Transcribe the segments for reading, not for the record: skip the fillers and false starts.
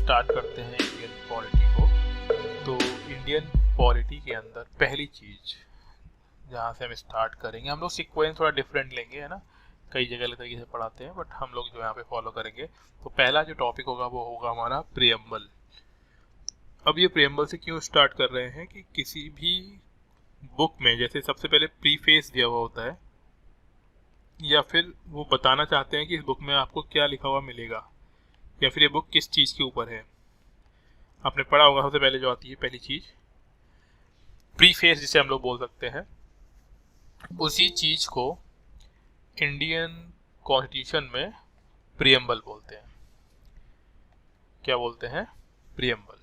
Start करते हैं Indian polity को। तो इंडियन पॉलिटी के अंदर पहली चीज जहाँ से हम स्टार्ट करेंगे, हम लोग सीक्वेंस थोड़ा डिफरेंट लेंगे, है ना, कई जगह अलग तरीके से पढ़ाते हैं, बट हम लोग जो यहाँ पे फॉलो करेंगे। तो पहला जो टॉपिक होगा वो होगा हमारा प्रियम्बल। अब ये प्रियम्बल से क्यों स्टार्ट कर रहे हैं कि किसी भी बुक में जैसे सबसे पहले प्रीफेस दिया हुआ होता है, या फिर वो बताना चाहते हैं कि इस बुक में आपको क्या लिखा हुआ मिलेगा, या फिर ये बुक किस चीज़ के ऊपर है। आपने पढ़ा होगा सबसे पहले जो आती है पहली चीज प्रीफेस, जिसे हम लोग बोल सकते हैं। उसी चीज को इंडियन कॉन्स्टिट्यूशन में प्रियम्बल बोलते हैं। क्या बोलते हैं? प्रियम्बल,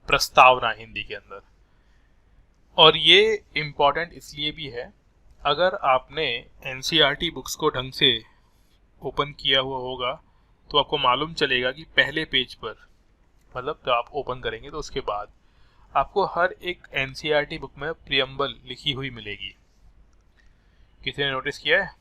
प्रस्तावना हिंदी के अंदर। और ये इम्पोर्टेंट इसलिए भी है, अगर आपने एनसीईआरटी बुक्स को ढंग से ओपन किया हुआ होगा तो आपको मालूम चलेगा कि पहले पेज पर, मतलब जब आप ओपन करेंगे तो उसके बाद आपको हर एक एनसीईआरटी बुक में प्रियम्बल लिखी हुई मिलेगी। किसी ने नोटिस किया है?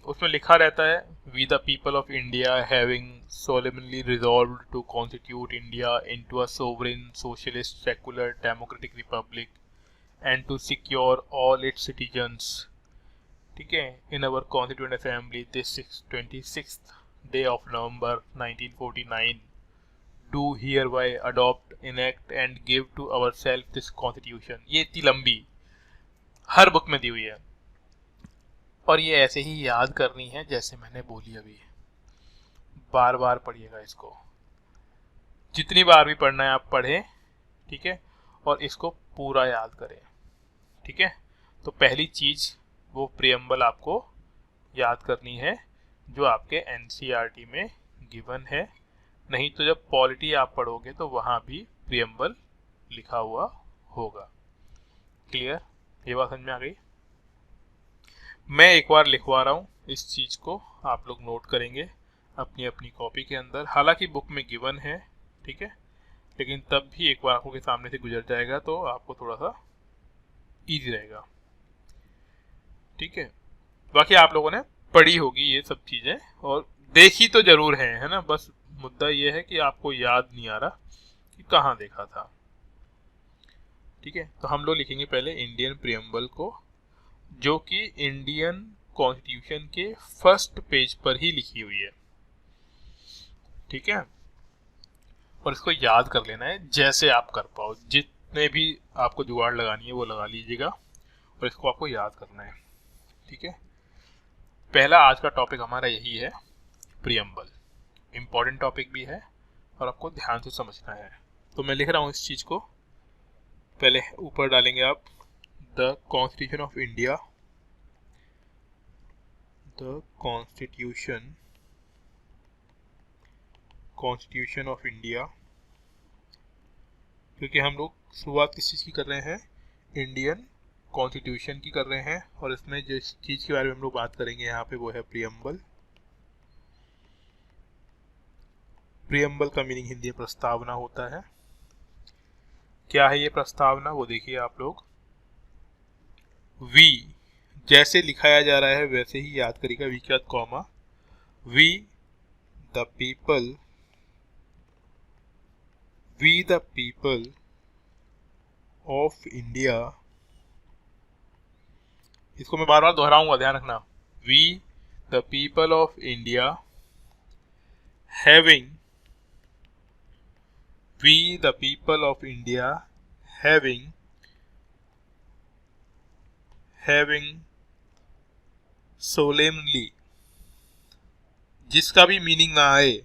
उसमें लिखा रहता है, we the people of India having solemnly resolved to constitute India into a sovereign socialist secular democratic republic and to secure all its citizens, ठीक है, in our constituent assembly this 26th day of November 1949 do hereby adopt, enact and give to ourselves this constitution। ये इतनी लंबी हर book में दी हुई है, और ये ऐसे ही याद करनी है जैसे मैंने बोली अभी। बार बार पढ़िएगा इसको, जितनी बार भी पढ़ना है आप पढ़ें, ठीक है, और इसको पूरा याद करें, ठीक है। तो पहली चीज वो प्रियम्बल आपको याद करनी है जो आपके एनसीईआरटी में गिवन है। नहीं तो जब पॉलिटी आप पढ़ोगे तो वहां भी प्रियम्बल लिखा हुआ होगा। क्लियर? ये बात समझ में आ गई? मैं एक बार लिखवा रहा हूँ इस चीज को, आप लोग नोट करेंगे अपनी अपनी कॉपी के अंदर। हालांकि बुक में गिवन है, ठीक है, लेकिन तब भी एक बार आंखों के सामने से गुजर जाएगा तो आपको थोड़ा सा इजी रहेगा, ठीक है। बाकी आप लोगों ने पढ़ी होगी ये सब चीजें और देखी तो जरूर है ना, बस मुद्दा ये है कि आपको याद नहीं आ रहा कि कहाँ देखा था, ठीक है। तो हम लोग लिखेंगे पहले इंडियन प्रियम्बल को, जो कि इंडियन कॉन्स्टिट्यूशन के फर्स्ट पेज पर ही लिखी हुई है, ठीक है। और इसको याद कर लेना है जैसे आप कर पाओ, जितने भी आपको जुगाड़ लगानी है वो लगा लीजिएगा, और इसको आपको याद करना है, ठीक है। पहला आज का टॉपिक हमारा यही है, प्रियम्बल। इम्पोर्टेंट टॉपिक भी है और आपको ध्यान से समझना है। तो मैं लिख रहा हूँ इस चीज को, पहले ऊपर डालेंगे आप the constitution of India, the constitution of India, क्योंकि हम लोग शुरुआत किस चीज की कर रहे हैं? इंडियन कॉन्स्टिट्यूशन की कर रहे हैं, और इसमें जिस चीज के बारे में हम लोग बात करेंगे यहाँ पे वो है प्रियम्बल। प्रियम्बल का मीनिंग हिंदी में प्रस्तावना होता है। क्या है ये प्रस्तावना? वो देखिए आप लोग, वी जैसे लिखाया जा रहा है वैसे ही याद करिएगा, वी के बाद comma, we the people of India, इसको मैं बार बार दोहराऊंगा, ध्यान रखना, we the people of India having, we the people of India having solemnly, जिसका भी मीनिंग ना आए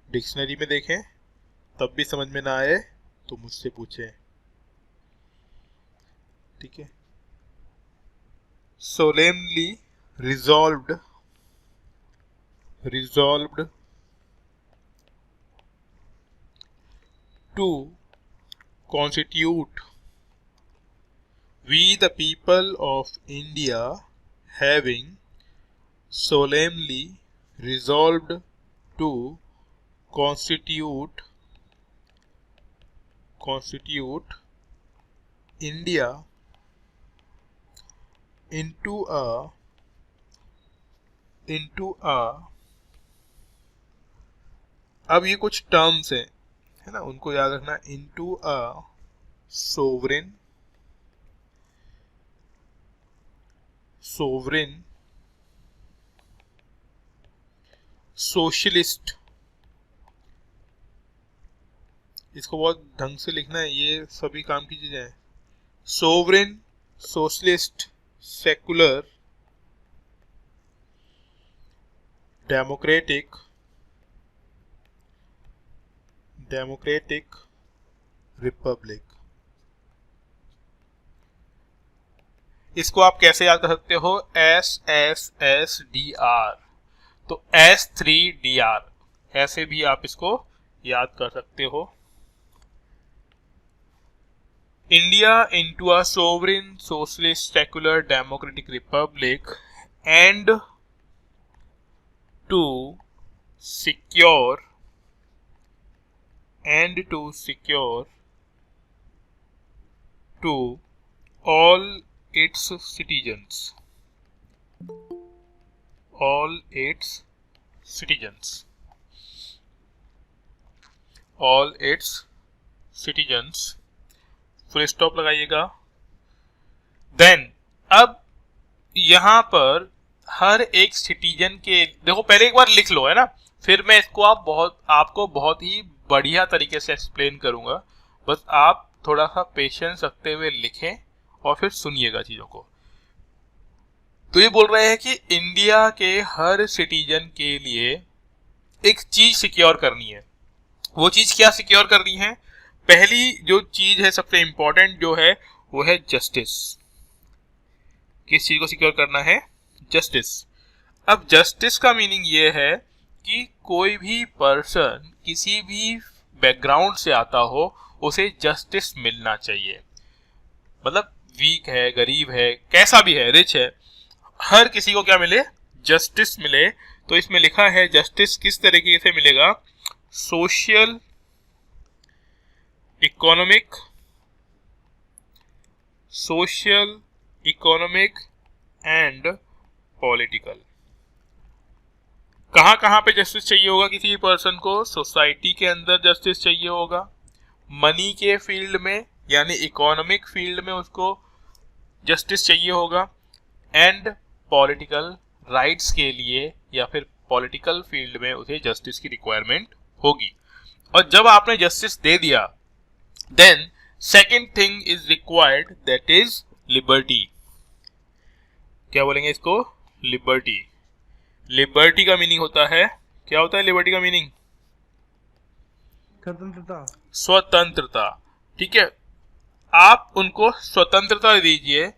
डिक्शनरी में देखें, तब भी समझ में ना आए तो मुझसे पूछें, ठीक है। solemnly resolved to constitute, we the people of India having solemnly resolved to constitute India into a अब ये कुछ टर्म्स हैं, है ना, उनको याद रखना। इनटू अ सोवरेन सोशलिस्ट, इसको बहुत ढंग से लिखना है, ये सभी काम की चीजें हैं। Sovereign socialist secular democratic Republic. इसको आप कैसे याद कर सकते हो? SSSDR, तो S3DR, ऐसे भी आप इसको याद कर सकते हो। India into a sovereign socialist secular democratic republic and to secure to all its citizens all its citizens full stop लगाइएगा। देन अब यहां पर हर एक सिटीजन के, देखो पहले एक बार लिख लो, है ना, फिर मैं इसको आपको बहुत ही बढ़िया तरीके से एक्सप्लेन करूंगा। बस आप थोड़ा सा पेशेंस रखते हुए लिखें और फिर सुनिएगा चीजों को। तो ये बोल रहे हैं कि इंडिया के हर सिटीजन के लिए एक चीज सिक्योर करनी है। वो चीज क्या सिक्योर करनी है? पहली जो चीज है, सबसे इंपॉर्टेंट जो है, वो है जस्टिस। किस चीज को सिक्योर करना है? जस्टिस। अब जस्टिस का मीनिंग ये है कि कोई भी पर्सन किसी भी बैकग्राउंड से आता हो, उसे जस्टिस मिलना चाहिए। मतलब वीक है, गरीब है, कैसा भी है, रिच है, हर किसी को क्या मिले? जस्टिस मिले। तो इसमें लिखा है जस्टिस किस तरीके से मिलेगा? Social, economic and political. कहां कहां पे जस्टिस चाहिए होगा किसी भी पर्सन को? सोसाइटी के अंदर जस्टिस चाहिए होगा, मनी के फील्ड में यानी इकोनॉमिक फील्ड में उसको जस्टिस चाहिए होगा, एंड पॉलिटिकल राइट्स के लिए या फिर पॉलिटिकल फील्ड में उसे जस्टिस की रिक्वायरमेंट होगी। और जब आपने जस्टिस दे दिया, then second thing is required, that is liberty. क्या बोलेंगे इसको? लिबर्टी। लिबर्टी का मीनिंग होता है, क्या होता है लिबर्टी का मीनिंग? स्वतंत्रता। ठीक है, आप उनको स्वतंत्रता दीजिए।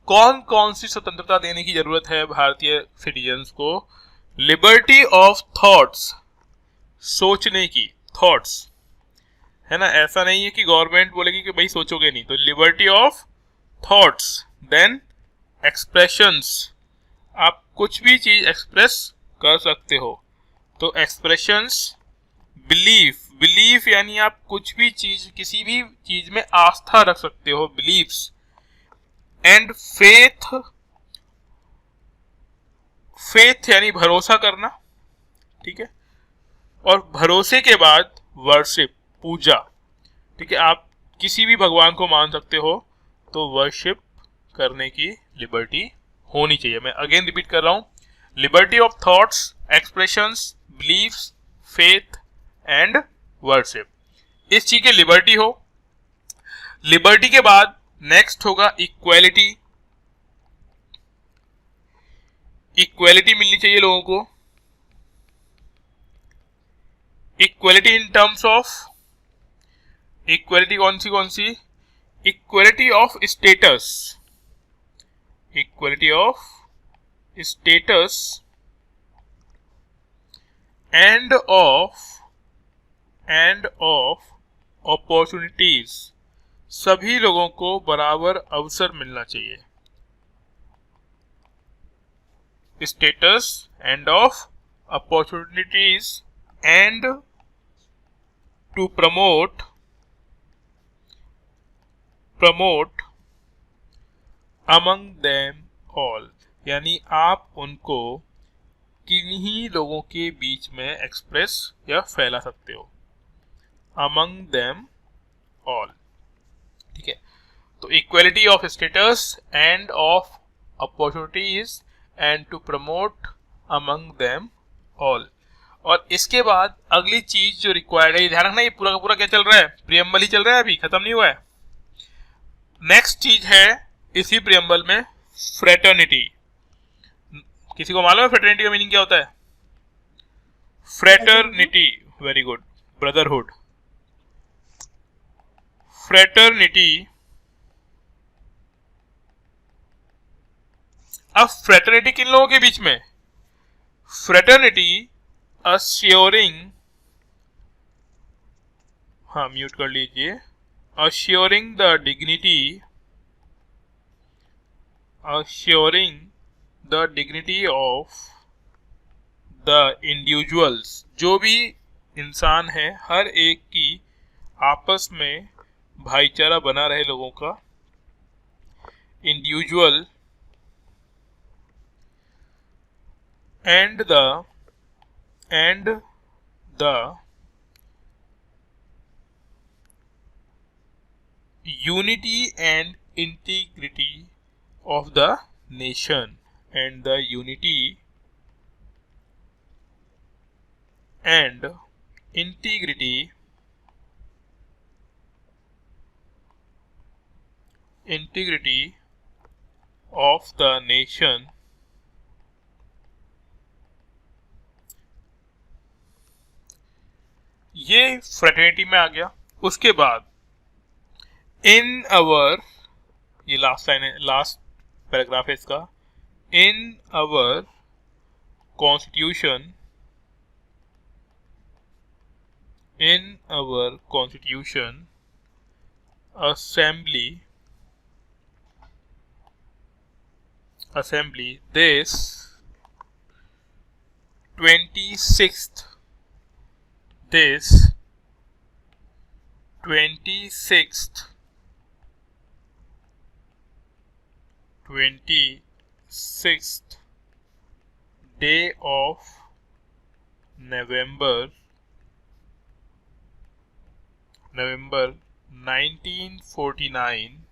कौन कौन सी स्वतंत्रता देने की जरूरत है भारतीय सिटीजन्स को? लिबर्टी ऑफ थॉट्स, सोचने की, थॉट्स, है ना। ऐसा नहीं है कि गवर्नमेंट बोलेगी कि भाई सोचोगे नहीं, तो liberty of thoughts. Then expressions, आप कुछ भी चीज एक्सप्रेस कर सकते हो, तो एक्सप्रेशंस। बिलीफ यानी आप कुछ भी चीज, किसी भी चीज में आस्था रख सकते हो, बिलीफ्स। एंड फेथ यानी भरोसा करना, ठीक है। और भरोसे के बाद वर्शिप, पूजा, ठीक है। आप किसी भी भगवान को मान सकते हो, तो वर्शिप करने की लिबर्टी होनी चाहिए। मैं अगेन रिपीट कर रहा हूं, liberty of thoughts, expressions, beliefs, faith and worship. इस चीज की लिबर्टी हो। लिबर्टी के बाद नेक्स्ट होगा इक्वेलिटी। इक्वेलिटी मिलनी चाहिए लोगों को। Equality in terms of, equality कौन सी? Equality of status, equality of status and of opportunities. सभी लोगों को बराबर अवसर मिलना चाहिए। Status and of opportunities and to promote among them all, यानी आप उनको किन्हीं लोगों के बीच में एक्सप्रेस या फैला सकते हो, among them all। ठीक है, तो equality of status and of opportunities and to promote among them all। और इसके बाद अगली चीज जो रिक्वायर्ड है, ध्यान रखना ये पूरा का पूरा क्या चल रहा है, प्रियम्बल ही चल रहा है, अभी खत्म नहीं हुआ है। नेक्स्ट चीज है इसी प्रियम्बल में फ्रेटर्निटी। किसी को मालूम है फ्रेटर्निटी का मीनिंग क्या होता है? Fraternity, very good, brotherhood. Fraternity, अब फ्रेटर्निटी किन लोगों के बीच में? फ्रेटर्निटी assuring, हाँ म्यूट कर लीजिए, assuring the dignity of the individuals। जो भी इंसान है हर एक की आपस में भाईचारा बना रहे लोगों का, individual and the unity and integrity of the nation, and the unity and integrity of the nation। ये फ्रेटर्निटी में आ गया। उसके बाद इन अवर, ये लास्ट लाइन है, लास्ट पैराग्राफ है इसका, in our constitution, assembly this 26th day of November 1949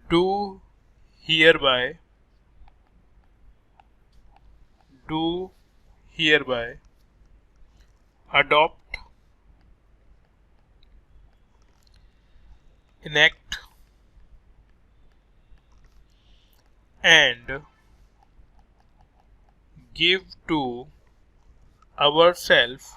do hereby adopt, enact and give to ourselves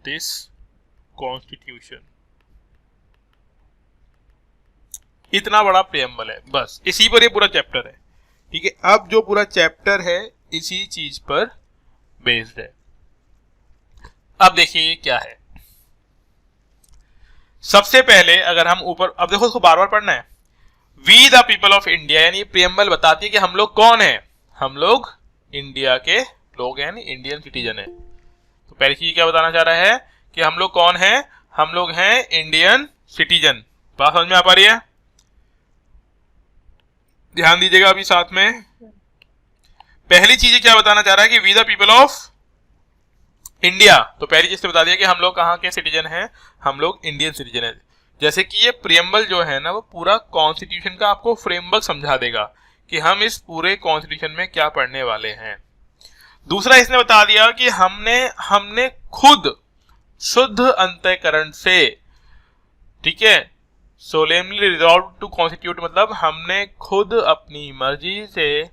this constitution. इतना बड़ा प्रेम्बल है, बस इसी पर ये पूरा चैप्टर है। ठीक है, अब जो पूरा चैप्टर है इसी चीज पर बेस्ड है। अब देखिए क्या है। सबसे पहले अगर हम ऊपर, अब देखो इसको बार बार पढ़ना है, we the people of India, यानी प्रेम्बल बताती है कि हम लोग कौन है, हम लोग इंडिया के लोग हैं, यानी इंडियन सिटीजन है। तो पहली चीज क्या बताना चाह रहा है कि हम लोग कौन हैं, हम लोग हैं इंडियन सिटीजन। बात समझ में आ पा रही है? ध्यान दीजिएगा अभी साथ में। पहली चीज क्या बताना चाह रहा है कि we the people of India, तो पहली चीज से बता दिया कि हम लोग कहाँ के सिटीजन हैं, हम लोग इंडियन सिटीजन हैं। जैसे कि ये प्रियम्बल जो है ना वो पूरा कॉन्स्टिट्यूशन का आपको फ्रेमवर्क समझा देगा कि हम इस पूरे कॉन्स्टिट्यूशन में क्या पढ़ने वाले हैं। दूसरा इसने बता दिया कि हमने खुद शुद्ध अंतःकरण से, ठीक है, सोलेमनली रिजॉल्व टू कॉन्स्टिट्यूट, मतलब हमने खुद अपनी मर्जी से,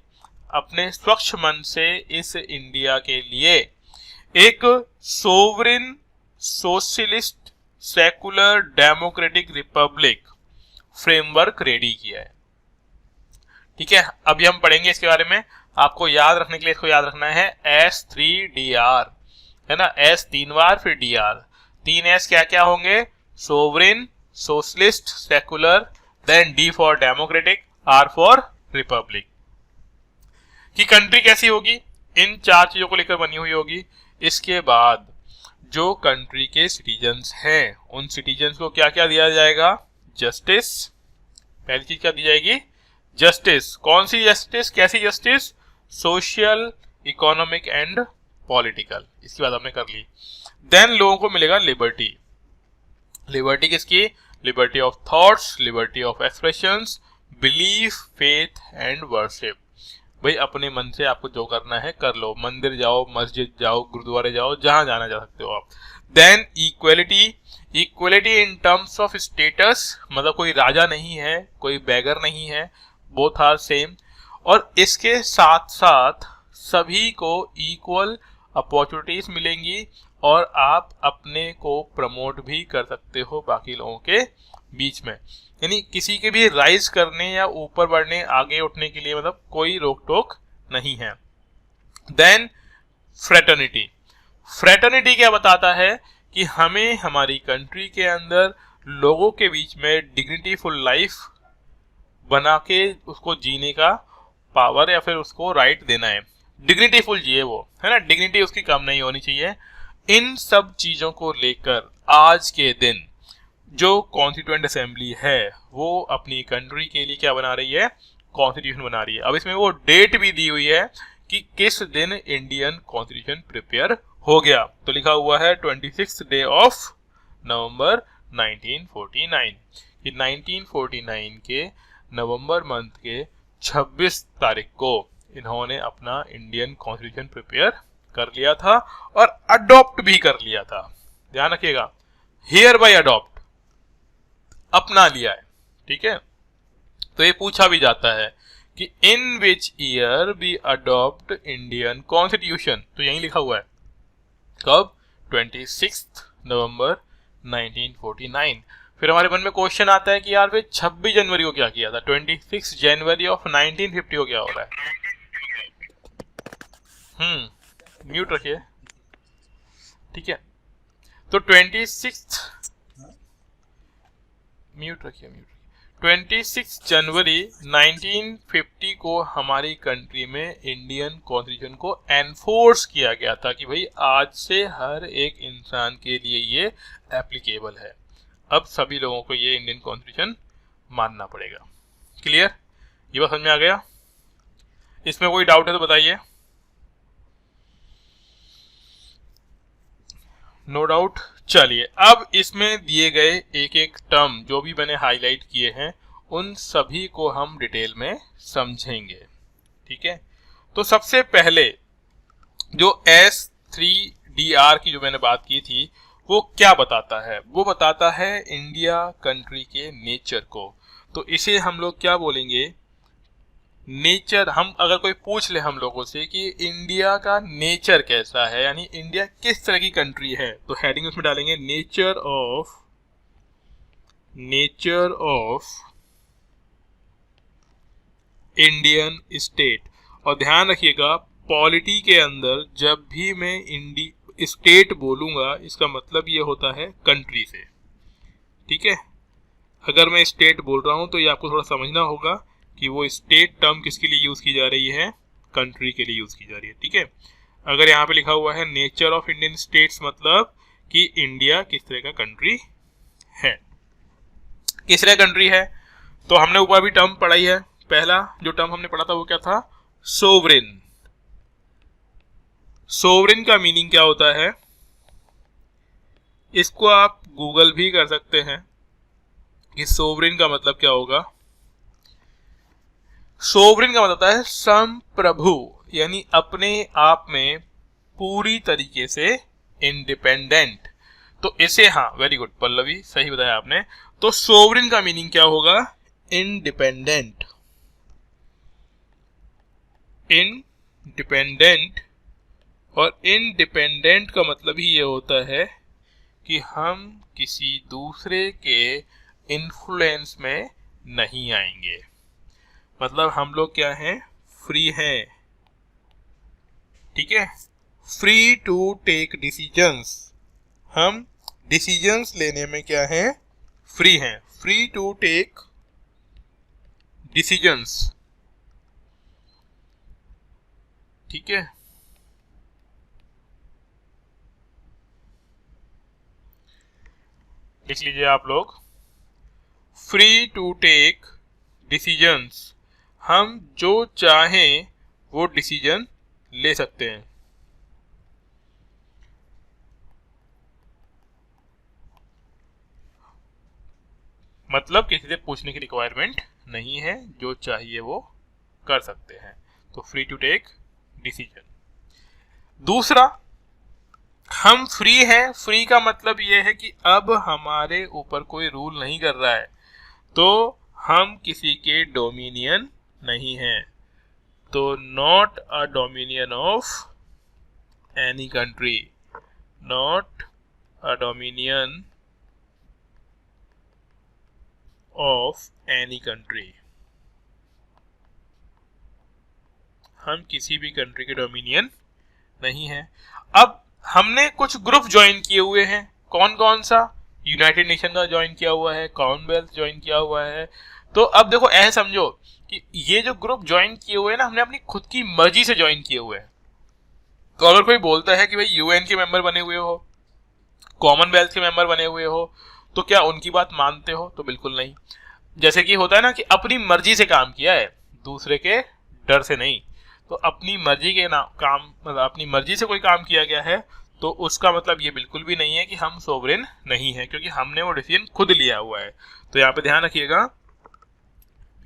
अपने स्वच्छ मन से इस इंडिया के लिए एक sovereign socialist secular democratic Republic framework ready किया है। ठीक है, अभी हम पढ़ेंगे इसके बारे में। आपको याद रखने के लिए इसको याद रखना है S3DR, है ना, S 3 बार फिर DR, 3 S क्या क्या होंगे, sovereign, socialist, secular, then D for democratic, R for republic. कि कंट्री कैसी होगी, इन 4 चीजों को लेकर बनी हुई होगी। इसके बाद जो कंट्री के सिटीजन्स हैं उन सिटीजन्स को क्या क्या दिया जाएगा? जस्टिस। पहली चीज क्या दी जाएगी? जस्टिस। कौन सी जस्टिस? कैसी justice? Social, economic and political. इसकी बात हमने कर ली। देन लोगों को मिलेगा लिबर्टी। लिबर्टी किसकी? Liberty of thoughts, liberty of expressions, belief, faith and worship. भाई अपने मन से आपको जो करना है कर लो, मंदिर जाओ, मस्जिद जाओ, गुरुद्वारे जाओ, जहां जाना जा सकते हो आप। Then equality. Equality in terms of status, मतलब कोई राजा नहीं है, कोई बैगर नहीं है, बोथ आर सेम। और इसके साथ साथ सभी को इक्वल अपॉर्चुनिटीज मिलेंगी और आप अपने को प्रमोट भी कर सकते हो बाकी लोगों के बीच में। यानी किसी के भी राइज करने या ऊपर बढ़ने, आगे उठने के लिए मतलब कोई रोक टोक नहीं है। Then fraternity. फ्रेटर्निटी क्या बताता है? कि हमें हमारी कंट्री के अंदर लोगों के बीच में डिग्निटीफुल लाइफ बना के उसको जीने का पावर या फिर उसको राइट देना है। डिग्निटीफुल जिए वो, है ना, डिग्निटी उसकी कम नहीं होनी चाहिए। इन सब चीजों को लेकर आज के दिन जो कॉन्स्टिट्यूएंट असेंबली है वो अपनी कंट्री के लिए क्या बना रही है? कॉन्स्टिट्यूशन बना रही है। अब इसमें वो डेट भी दी हुई है कि किस दिन इंडियन कॉन्स्टिट्यूशन प्रिपेयर हो गया। तो लिखा हुआ है 26 डे ऑफ नवंबर 1949 कि 1949 के नवंबर मंथ के 26 तारीख को इन्होंने अपना इंडियन कॉन्स्टिट्यूशन प्रिपेयर कर लिया था और अडॉप्ट भी कर लिया था। ध्यान रखिएगा, हियर बाय अडॉप्ट, अपना लिया है। ठीक है, तो ये पूछा भी जाता है कि in which year we adopt Indian constitution, तो यही लिखा हुआ है। कब? 26 नवंबर 1949। फिर हमारे मन में क्वेश्चन आता है कि यार फिर 26 जनवरी को क्या किया था? 26 जनवरी ऑफ 1950 को क्या हो रहा है? म्यूट रखिए। ठीक है, तो 26 जनवरी 1950 को हमारी कंट्री में इंडियन कॉन्स्टिट्यूशन को एनफोर्स किया गया था कि भाई आज से हर एक इंसान के लिए ये एप्लीकेबल है। अब सभी लोगों को ये इंडियन कॉन्स्टिट्यूशन मानना पड़ेगा। क्लियर? ये बात समझ में आ गया? इसमें कोई डाउट है तो बताइए। No doubt. चलिए अब इसमें दिए गए एक एक टर्म जो भी मैंने हाईलाइट किए हैं उन सभी को हम डिटेल में समझेंगे। ठीक है, तो सबसे पहले जो S3DR की जो मैंने बात की थी वो क्या बताता है? वो बताता है इंडिया कंट्री के नेचर को। तो इसे हम लोग क्या बोलेंगे? नेचर। हम अगर कोई पूछ ले हम लोगों से कि इंडिया का नेचर कैसा है, यानी इंडिया किस तरह की कंट्री है, तो हेडिंग उसमें डालेंगे नेचर ऑफ इंडियन स्टेट। और ध्यान रखिएगा पॉलिटी के अंदर जब भी मैं स्टेट बोलूंगा इसका मतलब ये होता है कंट्री से। ठीक है, अगर मैं स्टेट बोल रहा हूं तो ये आपको थोड़ा समझना होगा कि वो स्टेट टर्म किसके लिए यूज की जा रही है? कंट्री के लिए यूज की जा रही है। ठीक है, अगर यहाँ पे लिखा हुआ है नेचर ऑफ इंडियन स्टेट्स मतलब कि इंडिया किस तरह का कंट्री है, किस तरह कंट्री है। तो हमने ऊपर भी टर्म पढ़ाई है। पहला जो टर्म हमने पढ़ा था वो क्या था? सोवरेन। सोवरेन का मीनिंग क्या होता है? इसको आप गूगल भी कर सकते हैं कि सोवरेन का मतलब क्या होगा। सोवरेन का मतलब है संप्रभु, यानी अपने आप में पूरी तरीके से इंडिपेंडेंट। तो इसे, हाँ वेरी गुड पल्लवी, सही बताया आपने। तो सोवरेन का मीनिंग क्या होगा? इंडिपेंडेंट। इंडिपेंडेंट, और इंडिपेंडेंट का मतलब ही ये होता है कि हम किसी दूसरे के इन्फ्लुएंस में नहीं आएंगे। मतलब हम लोग क्या हैं? फ्री हैं। ठीक है, फ्री टू टेक डिसीजंस। हम डिसीजंस लेने में क्या हैं? फ्री हैं, फ्री टू टेक डिसीजंस। ठीक है, लिख लीजिए आप लोग, फ्री टू टेक डिसीजंस, हम जो चाहें वो डिसीजन ले सकते हैं। मतलब किसी से पूछने की रिक्वायरमेंट नहीं है, जो चाहिए वो कर सकते हैं। तो फ्री टू टेक डिसीजन। दूसरा, हम फ्री हैं। फ्री का मतलब ये है कि अब हमारे ऊपर कोई रूल नहीं कर रहा है, तो हम किसी के डोमिनियन नहीं हैं। तो not a dominion of any country, not a dominion of any country, हम किसी भी कंट्री के डोमिनियन नहीं है। अब हमने कुछ ग्रुप ज्वाइन किए हुए हैं, कौन कौन सा? यूनाइटेड नेशन का ज्वाइन किया हुआ है, कॉमनवेल्थ ज्वाइन किया हुआ है। तो अब देखो, ऐसे समझो कि ये जो ग्रुप ज्वाइन किए हुए हैं ना, हमने अपनी खुद की मर्जी से ज्वाइन किए हुए हैं। तो अगर कोई बोलता है कि भाई यूएन के मेंबर बने हुए हो, कॉमनवेल्थ के मेंबर बने हुए हो, तो क्या उनकी बात मानते हो? तो बिल्कुल नहीं। जैसे कि होता है ना कि अपनी मर्जी से काम किया है, दूसरे के डर से नहीं। तो अपनी मर्जी के काम, मतलब अपनी मर्जी से कोई काम किया गया है, तो उसका मतलब ये बिल्कुल भी नहीं है कि हम सोवरेन नहीं है, क्योंकि हमने वो डिसीजन खुद लिया हुआ है। तो यहाँ पे ध्यान रखिएगा,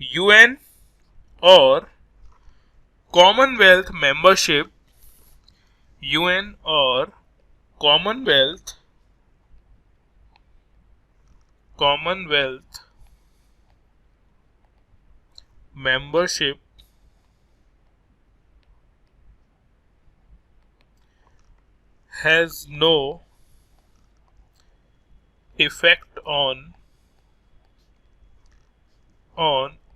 यूएन और कॉमनवेल्थ मेंबरशिप, यूएन और Commonwealth membership has no effect on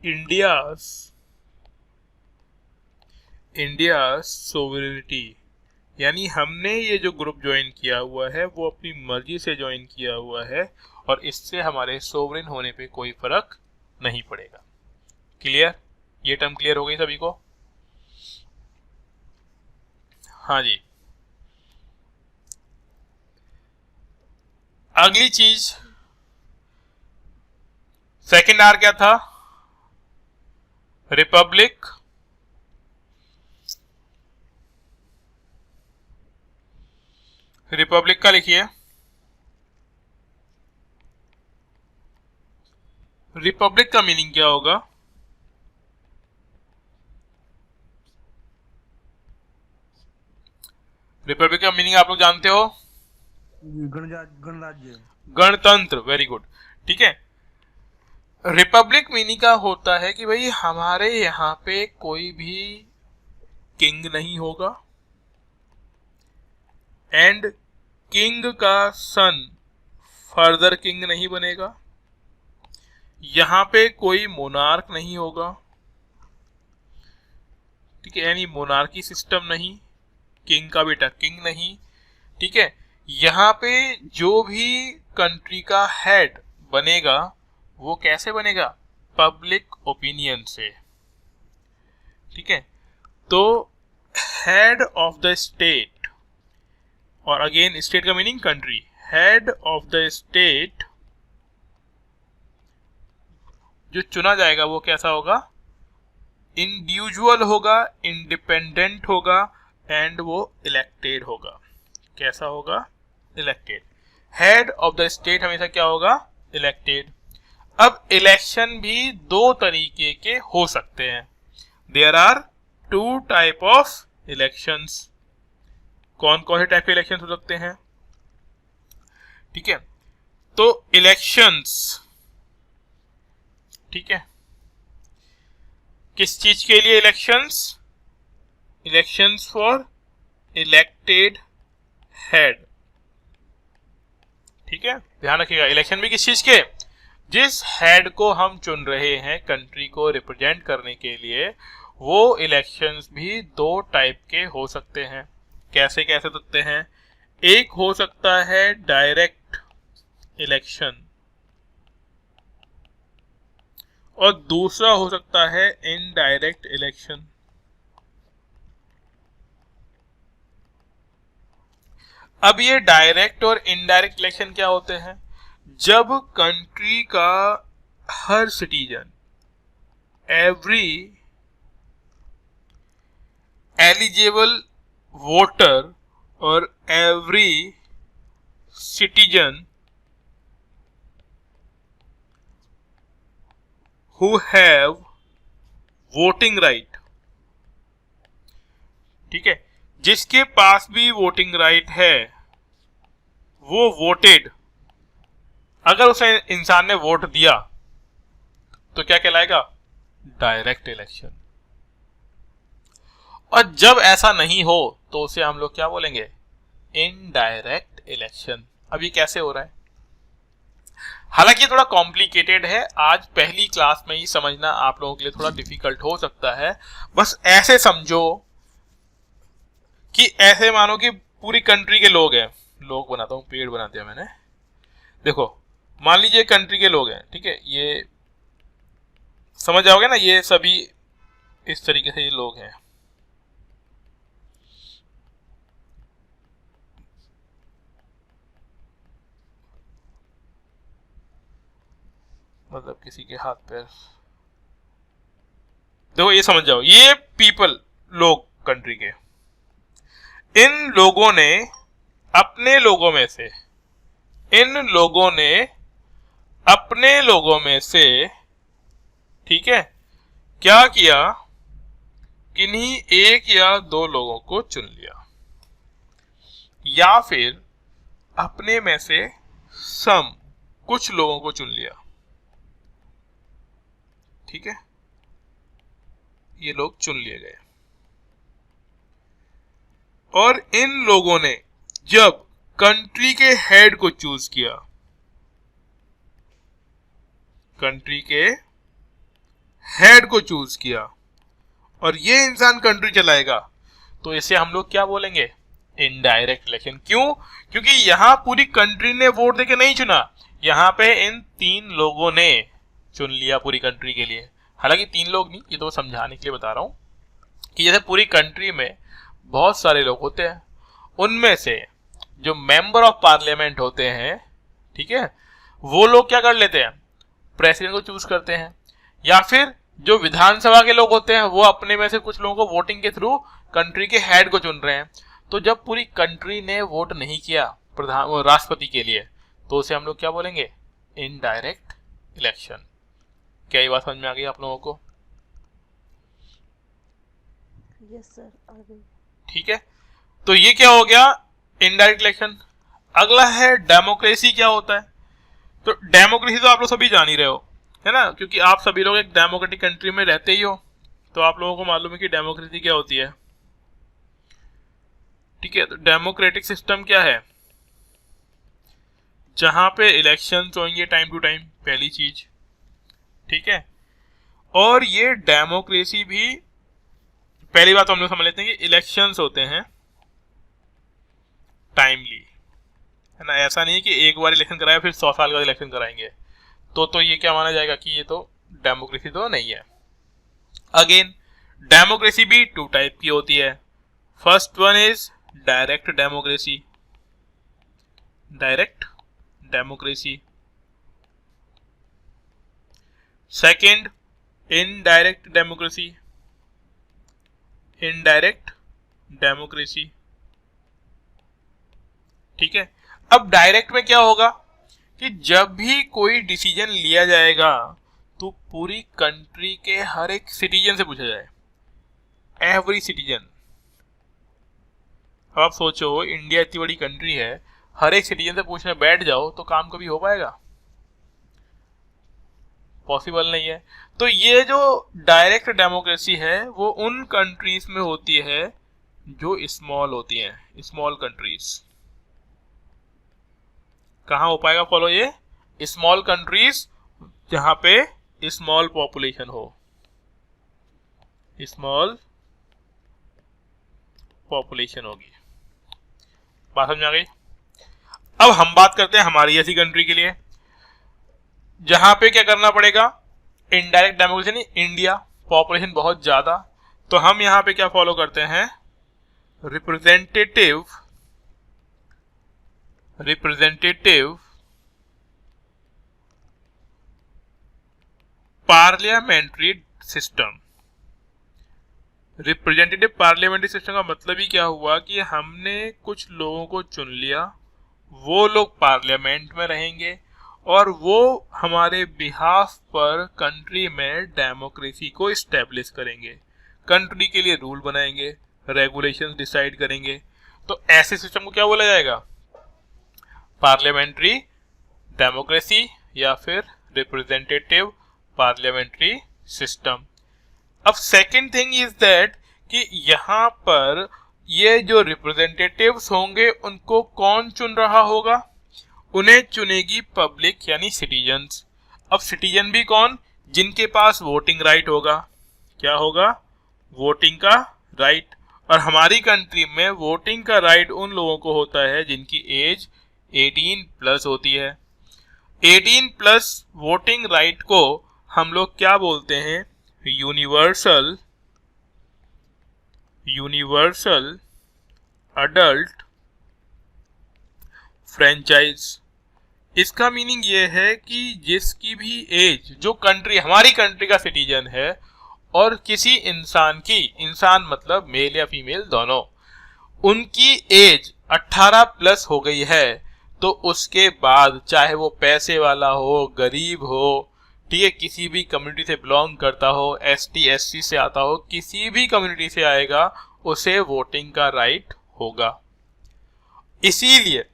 India's sovereignty। यानी हमने ये जो ग्रुप ज्वाइन किया हुआ है वो अपनी मर्जी से ज्वाइन किया हुआ है, और इससे हमारे सोवरेन होने पे कोई फर्क नहीं पड़ेगा। क्लियर? ये टर्म क्लियर हो गई सभी को? हाँ जी। अगली चीज, सेकेंड आर क्या था? रिपब्लिक। रिपब्लिक का लिखिए, रिपब्लिक का मीनिंग क्या होगा? रिपब्लिक का मीनिंग आप लोग जानते हो? गणराज्य। गणतंत्र। Very good. ठीक है। रिपब्लिक मीनिंग का होता है कि भाई हमारे यहाँ पे कोई भी किंग नहीं होगा, एंड किंग का सन फर्दर किंग नहीं बनेगा। यहाँ पे कोई मोनार्क नहीं होगा, ठीक है, यानी मोनार्की सिस्टम नहीं, किंग का बेटा किंग नहीं। ठीक है। यहाँ पे जो भी कंट्री का हेड बनेगा वो कैसे बनेगा? पब्लिक ओपिनियन से। ठीक है। तो हेड ऑफ द स्टेट, और अगेन स्टेट का meaning country, head of the state जो चुना जाएगा वो कैसा होगा? इंडिविजुअल होगा, इंडिपेंडेंट होगा, एंड वो इलेक्टेड होगा। कैसा होगा? Elected. Head of the state हमेशा क्या होगा? इलेक्टेड। अब इलेक्शन भी दो तरीके के हो सकते हैं। There are two type of elections. कौन कौन से टाइप के इलेक्शन हो सकते हैं? ठीक है। तो इलेक्शंस, ठीक है, किस चीज के लिए elections? Elections for elected head. ठीक है, ध्यान रखिएगा, इलेक्शन भी किस चीज के? जिस हेड को हम चुन रहे हैं कंट्री को रिप्रेजेंट करने के लिए, वो इलेक्शंस भी दो टाइप के हो सकते हैं। कैसे कैसे सकते हैं? एक हो सकता है डायरेक्ट इलेक्शन, और दूसरा हो सकता है इनडायरेक्ट इलेक्शन। अब ये डायरेक्ट और इनडायरेक्ट इलेक्शन क्या होते हैं? जब कंट्री का हर सिटीजन, एवरी एलिजिबल वोटर और every citizen who have voting right, ठीक है, जिसके पास भी वोटिंग राइट है वो वोटेड, अगर उसे इंसान ने वोट दिया तो क्या कहलाएगा? Direct election. और जब ऐसा नहीं हो तो उसे हम लोग क्या बोलेंगे? Indirect election. अब ये कैसे हो रहा है? हालांकि ये थोड़ा कॉम्प्लिकेटेड है, आज पहली क्लास में ही समझना आप लोगों के लिए थोड़ा डिफिकल्ट हो सकता है। बस ऐसे समझो कि ऐसे मानो कि पूरी कंट्री के लोग हैं, लोग बनाता हूं, पेड़ बना दिया मैंने। देखो, मान लीजिए कंट्री के लोग हैं, ठीक है, ये समझ जाओगे ना, ये सभी इस तरीके से ये लोग हैं। मतलब किसी के हाथ पैर, देखो ये समझ जाओ, ये पीपल, लोग कंट्री के, इन लोगों ने अपने लोगों में से, इन लोगों ने अपने लोगों में से, ठीक है, क्या किया? किन्हीं एक या दो लोगों को चुन लिया, या फिर अपने में से सम, कुछ लोगों को चुन लिया, ठीक है, ये लोग चुन लिए गए। और इन लोगों ने जब कंट्री के हेड को चूज किया, कंट्री के हेड को चूज किया, और ये इंसान कंट्री चलाएगा, तो इसे हम लोग क्या बोलेंगे? Indirect election. क्यों? क्योंकि यहां पूरी कंट्री ने वोट देके नहीं चुना, यहां पे इन 3 लोगों ने चुन लिया पूरी कंट्री के लिए। हालांकि 3 लोग नहीं, ये तो समझाने के लिए बता रहा हूं कि जैसे पूरी कंट्री में बहुत सारे लोग होते हैं, उनमें से जो मेंबर ऑफ पार्लियामेंट होते हैं, ठीक है, वो लोग क्या कर लेते हैं? प्रेसिडेंट को चूज करते हैं, या फिर जो विधानसभा के लोग होते हैं वो अपने में से कुछ लोगों को वोटिंग के थ्रू कंट्री के हेड को चुन रहे हैं। तो जब पूरी कंट्री ने वोट नहीं किया राष्ट्रपति के लिए, तो उसे हम लोग क्या बोलेंगे? Indirect election. क्या ये बात समझ में आ गई आप लोगों को? यस सर, आ गई। ठीक है, तो ये क्या हो गया? Indirect election. अगला है डेमोक्रेसी। क्या होता है? तो डेमोक्रेसी तो आप लोग सभी जान ही रहे हो, है ना, क्योंकि आप सभी लोग एक डेमोक्रेटिक कंट्री में रहते ही हो, तो आप लोगों को मालूम है कि डेमोक्रेसी क्या होती है। ठीक है, तो डेमोक्रेटिक सिस्टम क्या है? जहां पे इलेक्शंस होंगे टाइम टू टाइम, पहली चीज, ठीक है। और ये डेमोक्रेसी भी, पहली बात तो हम लोग समझ लेते हैं कि इलेक्शंस होते हैं टाइमली, है ना, ऐसा नहीं है कि एक बार इलेक्शन कराया फिर 100 साल का इलेक्शन कराएंगे, तो ये क्या माना जाएगा कि ये तो डेमोक्रेसी तो नहीं है। अगेन, डेमोक्रेसी भी 2 टाइप की होती है। First one is direct democracy, direct democracy. Second, indirect democracy, indirect democracy, ठीक है। अब डायरेक्ट में क्या होगा कि जब भी कोई डिसीजन लिया जाएगा तो पूरी कंट्री के हर एक सिटीजन से पूछा जाए, एवरी सिटीजन। अब आप सोचो, इंडिया इतनी बड़ी कंट्री है, हर एक सिटीजन से पूछने बैठ जाओ तो काम कभी हो पाएगा? पॉसिबल नहीं है। तो ये जो डायरेक्ट डेमोक्रेसी है वो उन कंट्रीज में होती है जो स्मॉल होती हैं, स्मॉल कंट्रीज। कहां हो पाएगा फॉलो ये? स्मॉल कंट्रीज, जहां पे स्मॉल पॉपुलेशन हो, स्मॉल पॉपुलेशन होगी। बात समझ आ गई? अब हम बात करते हैं हमारी ऐसी कंट्री के लिए जहां पे क्या करना पड़ेगा? इनडायरेक्ट डेमोक्रेसी नहीं, इंडिया पॉपुलेशन बहुत ज्यादा, तो हम यहां पे क्या फॉलो करते हैं? Representative parliamentary system. Representative parliamentary system का मतलब ही क्या हुआ कि हमने कुछ लोगों को चुन लिया, वो लोग पार्लियामेंट में रहेंगे और वो हमारे बिहाफ पर कंट्री में डेमोक्रेसी को इस्टेब्लिश करेंगे, कंट्री के लिए रूल बनाएंगे, रेगुलेशंस डिसाइड करेंगे। तो ऐसे सिस्टम को क्या बोला जाएगा? पार्लियामेंट्री डेमोक्रेसी या फिर रिप्रेजेंटेटिव पार्लियामेंट्री सिस्टम। अब सेकेंड थिंग इज दैट कि यहाँ पर ये जो रिप्रेजेंटेटिव्स होंगे उनको कौन चुन रहा होगा? उन्हें चुनेगी पब्लिक यानी सिटीजन्स। अब सिटीजन भी कौन? जिनके पास वोटिंग राइट होगा। क्या होगा? वोटिंग का राइट। और हमारी कंट्री में वोटिंग का राइट उन लोगों को होता है जिनकी एज 18 प्लस होती है। 18 प्लस वोटिंग राइट को हम लोग क्या बोलते हैं? Universal adult franchise. इसका मीनिंग ये है कि जिसकी भी एज, जो कंट्री हमारी कंट्री का सिटीजन है और किसी इंसान की, इंसान मतलब मेल या फीमेल दोनों, उनकी एज 18 प्लस हो गई है, तो उसके बाद चाहे वो पैसे वाला हो, गरीब हो, ठीक है, किसी भी कम्युनिटी से बिलोंग करता हो, एसटी एससी से आता हो, किसी भी कम्युनिटी से आएगा, उसे वोटिंग का राइट होगा। इसीलिए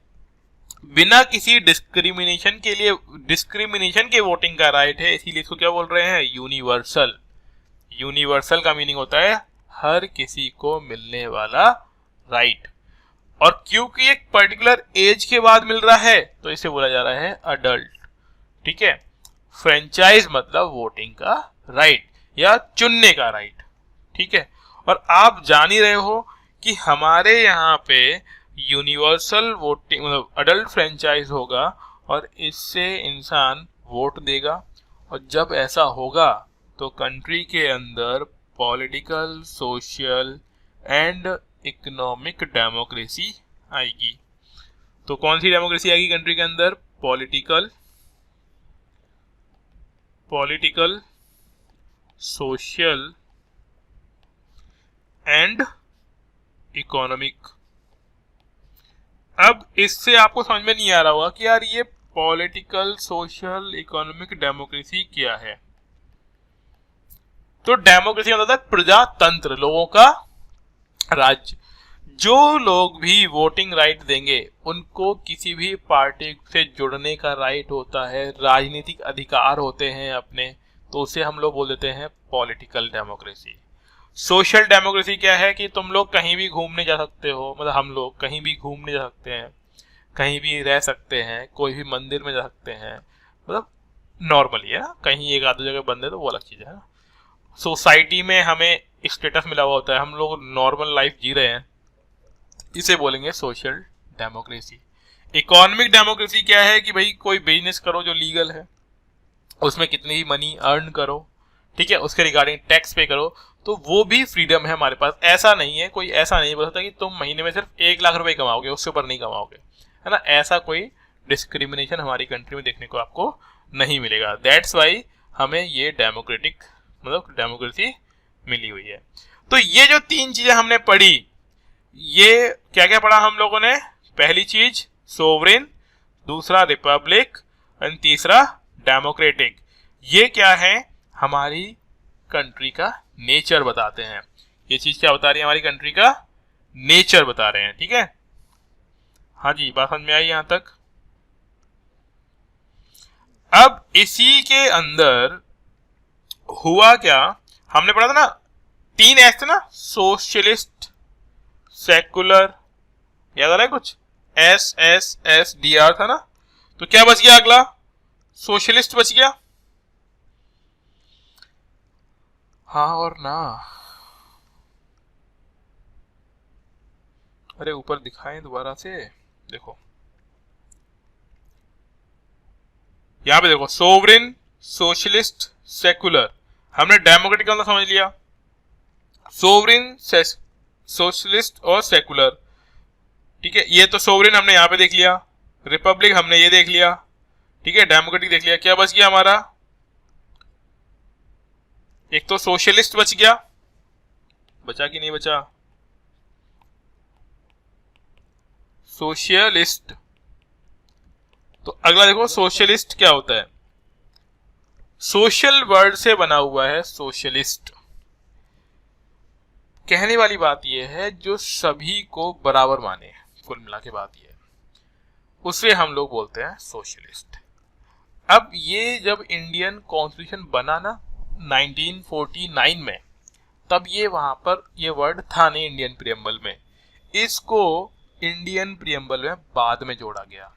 बिना किसी डिस्क्रिमिनेशन के वोटिंग का राइट है, इसीलिए इसको क्या बोल रहे हैं? यूनिवर्सल। यूनिवर्सल का मीनिंग होता है हर किसी को मिलने वाला राइट। और क्योंकि एक पर्टिकुलर एज के बाद मिल रहा है तो इसे बोला जा रहा है अडल्ट। ठीक है। फ्रेंचाइज मतलब वोटिंग का राइट या चुनने का राइट। ठीक है। और आप जान ही रहे हो कि हमारे यहाँ पे यूनिवर्सल वोटिंग मतलब अडल्ट फ्रेंचाइज होगा और इससे इंसान वोट देगा। और जब ऐसा होगा तो कंट्री के अंदर political, social and economic democracy आएगी। तो कौन सी डेमोक्रेसी आएगी कंट्री के अंदर? Political, social and economic. अब इससे आपको समझ में नहीं आ रहा होगा कि यार ये पॉलिटिकल, सोशल, इकोनॉमिक डेमोक्रेसी क्या है। तो डेमोक्रेसी मतलब था प्रजातंत्र, लोगों का राज्य। जो लोग भी वोटिंग राइट देंगे उनको किसी भी पार्टी से जुड़ने का राइट होता है, राजनीतिक अधिकार होते हैं अपने, तो उसे हम लोग बोल देते हैं पॉलिटिकल डेमोक्रेसी। सोशल डेमोक्रेसी क्या है कि तुम लोग कहीं भी घूमने जा सकते हो, मतलब हम लोग कहीं भी घूमने जा सकते हैं, कहीं भी रह सकते हैं, कोई भी मंदिर में जा सकते हैं, मतलब नॉर्मली है ना। कहीं एक आधी जगह बंद है तो वो अलग चीज है ना। सोसाइटी में हमें स्टेटस मिला हुआ होता है, हम लोग नॉर्मल लाइफ जी रहे हैं, इसे बोलेंगे सोशल डेमोक्रेसी। इकोनॉमिक डेमोक्रेसी क्या है कि भाई कोई बिजनेस करो जो लीगल है, उसमें कितनी भी मनी अर्न करो, ठीक है, उसके रिगार्डिंग टैक्स पे करो, तो वो भी फ्रीडम है हमारे पास। ऐसा नहीं है, कोई ऐसा नहीं बोल सकता कि तुम महीने में सिर्फ 1 लाख रुपए कमाओगे, उससे ऊपर नहीं कमाओगे, है ना। ऐसा कोई डिस्क्रिमिनेशन हमारी कंट्री में देखने को आपको नहीं मिलेगा। दैट्स वाई हमें ये डेमोक्रेटिक मतलब डेमोक्रेसी मिली हुई है। तो ये जो 3 चीजें हमने पढ़ी, ये क्या क्या पढ़ा हम लोगों ने? पहली चीज सोवरेन, दूसरा रिपब्लिक एंड तीसरा डेमोक्रेटिक। ये क्या है? हमारी कंट्री का नेचर बताते हैं। ये चीज क्या बता रही है? हमारी कंट्री का नेचर बता रहे हैं। ठीक है, हाँ जी, बात समझ में आई यहां तक? अब इसी के अंदर हुआ क्या, हमने पढ़ा था ना 3 एक्ट ना, सोशलिस्ट, सेकुलर, याद आ रहा है कुछ? SSSDR था ना। तो क्या बच गया अगला? सोशलिस्ट बच गया। हाँ और ना, अरे ऊपर दिखाएं दोबारा से, देखो यहां पे देखो, सोवरेन, सोशलिस्ट, सेकुलर। हमने डेमोक्रेटिक का समझ लिया, सोवरेन, सोशलिस्ट और सेकुलर। ठीक है, ये तो सोवरेन हमने यहां पे देख लिया, रिपब्लिक हमने ये देख लिया, ठीक है, डेमोक्रेटिक देख लिया। क्या बच गया हमारा? एक तो सोशलिस्ट बच गया, बचा कि नहीं बचा? सोशलिस्ट। तो अगला देखो सोशलिस्ट क्या होता है। सोशल वर्ड से बना हुआ है सोशलिस्ट। कहने वाली बात यह है जो सभी को बराबर माने, कुल मिला के बात यह है, उसे हम लोग बोलते हैं सोशलिस्ट। अब ये जब इंडियन कॉन्स्टिट्यूशन बना ना 1949 में, तब ये वहां पर ये वर्ड था नहीं इंडियन प्रियम्बल में, इसको इंडियन प्रियम्बल में बाद में जोड़ा गया।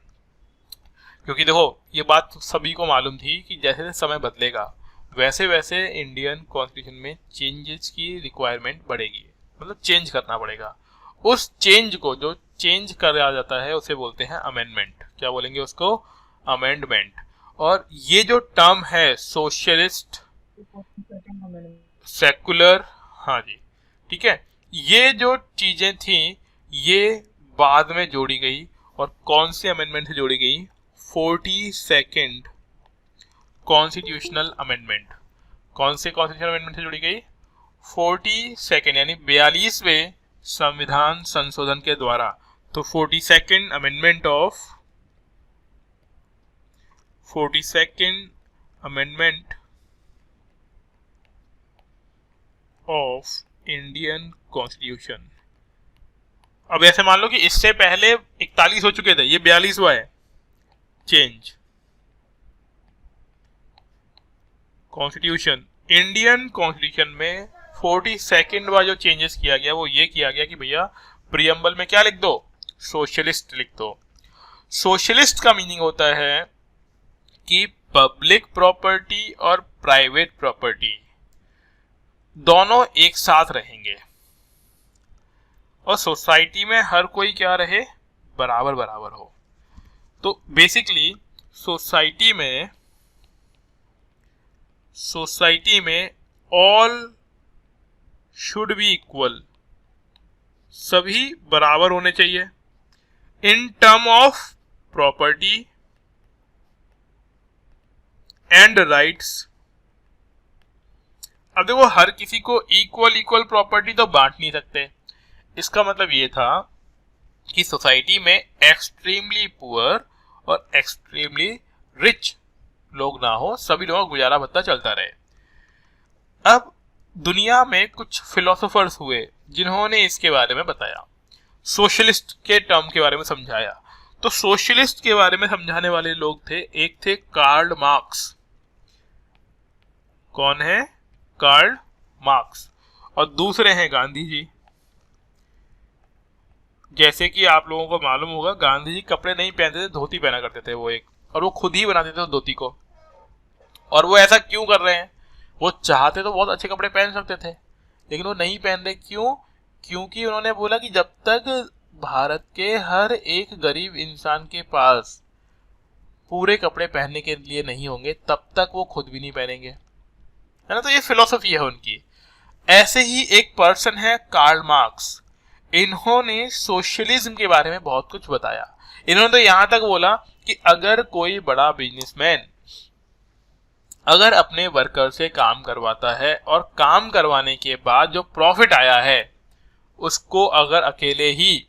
क्योंकि देखो ये बात सभी को मालूम थी कि जैसे जैसे समय बदलेगा वैसे वैसे इंडियन कॉन्स्टिट्यूशन में चेंजेस की रिक्वायरमेंट बढ़ेगी, मतलब चेंज करना पड़ेगा। उस चेंज को जो चेंज करा जाता है उसे बोलते हैं अमेंडमेंट। क्या बोलेंगे उसको? अमेंडमेंट। और ये जो टर्म है सोशलिस्ट, सेकुलर, हाँ जी ठीक है, ये जो चीजें थी ये बाद में जोड़ी गई। और कौन से अमेंडमेंट से जोड़ी गई? 42nd constitutional amendment. कौन से कॉन्स्टिट्यूशनल अमेंडमेंट से जोड़ी गई? 42nd यानी 42वें संविधान संशोधन के द्वारा। तो 42nd amendment of 42nd amendment of Indian constitution. अब ऐसे मान लो कि इससे पहले 41 हो चुके थे, ये 42वां है चेंज। कॉन्स्टिट्यूशन, इंडियन कॉन्स्टिट्यूशन में 42nd वाला जो चेंजेस किया गया वो ये किया गया कि भैया प्रियम्बल में क्या लिख दो? सोशलिस्ट लिख दो। सोशलिस्ट का मीनिंग होता है कि पब्लिक प्रॉपर्टी और प्राइवेट प्रॉपर्टी दोनों एक साथ रहेंगे और सोसाइटी में हर कोई क्या रहे? बराबर बराबर हो। तो बेसिकली सोसाइटी में ऑल शुड बी इक्वल, सभी बराबर होने चाहिए in term of property and rights. अब देखो हर किसी को इक्वल प्रॉपर्टी तो बांट नहीं सकते। इसका मतलब ये था कि सोसाइटी में एक्सट्रीमली पुअर और एक्सट्रीमली रिच लोग ना हो, सभी लोगों का गुजारा भत्ता चलता रहे। अब दुनिया में कुछ फिलोसोफर्स हुए जिन्होंने इसके बारे में बताया, सोशलिस्ट के टर्म के बारे में समझाया। तो सोशलिस्ट के बारे में समझाने वाले लोग थे, एक थे कार्ल मार्क्स। कौन है? Karl Marx. और दूसरे हैं गांधी जी। जैसे कि आप लोगों को मालूम होगा गांधी जी कपड़े नहीं पहनते थे, धोती पहना करते थे वो एक, और वो खुद ही बनाते थे उस धोती को। और वो ऐसा क्यों कर रहे हैं? वो चाहते तो बहुत अच्छे कपड़े पहन सकते थे लेकिन वो नहीं पहन रहे। क्यों? क्योंकि उन्होंने बोला कि जब तक भारत के हर एक गरीब इंसान के पास पूरे कपड़े पहनने के लिए नहीं होंगे तब तक वो खुद भी नहीं पहनेंगे, है ना। तो ये फिलॉसफी है उनकी। ऐसे ही एक पर्सन है कार्ल मार्क्स। इन्होंने सोशलिज्म के बारे में बहुत कुछ बताया। इन्होंने तो यहां तक बोला कि अगर कोई बड़ा बिजनेसमैन अगर अपने वर्कर से काम करवाता है और काम करवाने के बाद जो प्रॉफिट आया है उसको अगर अकेले ही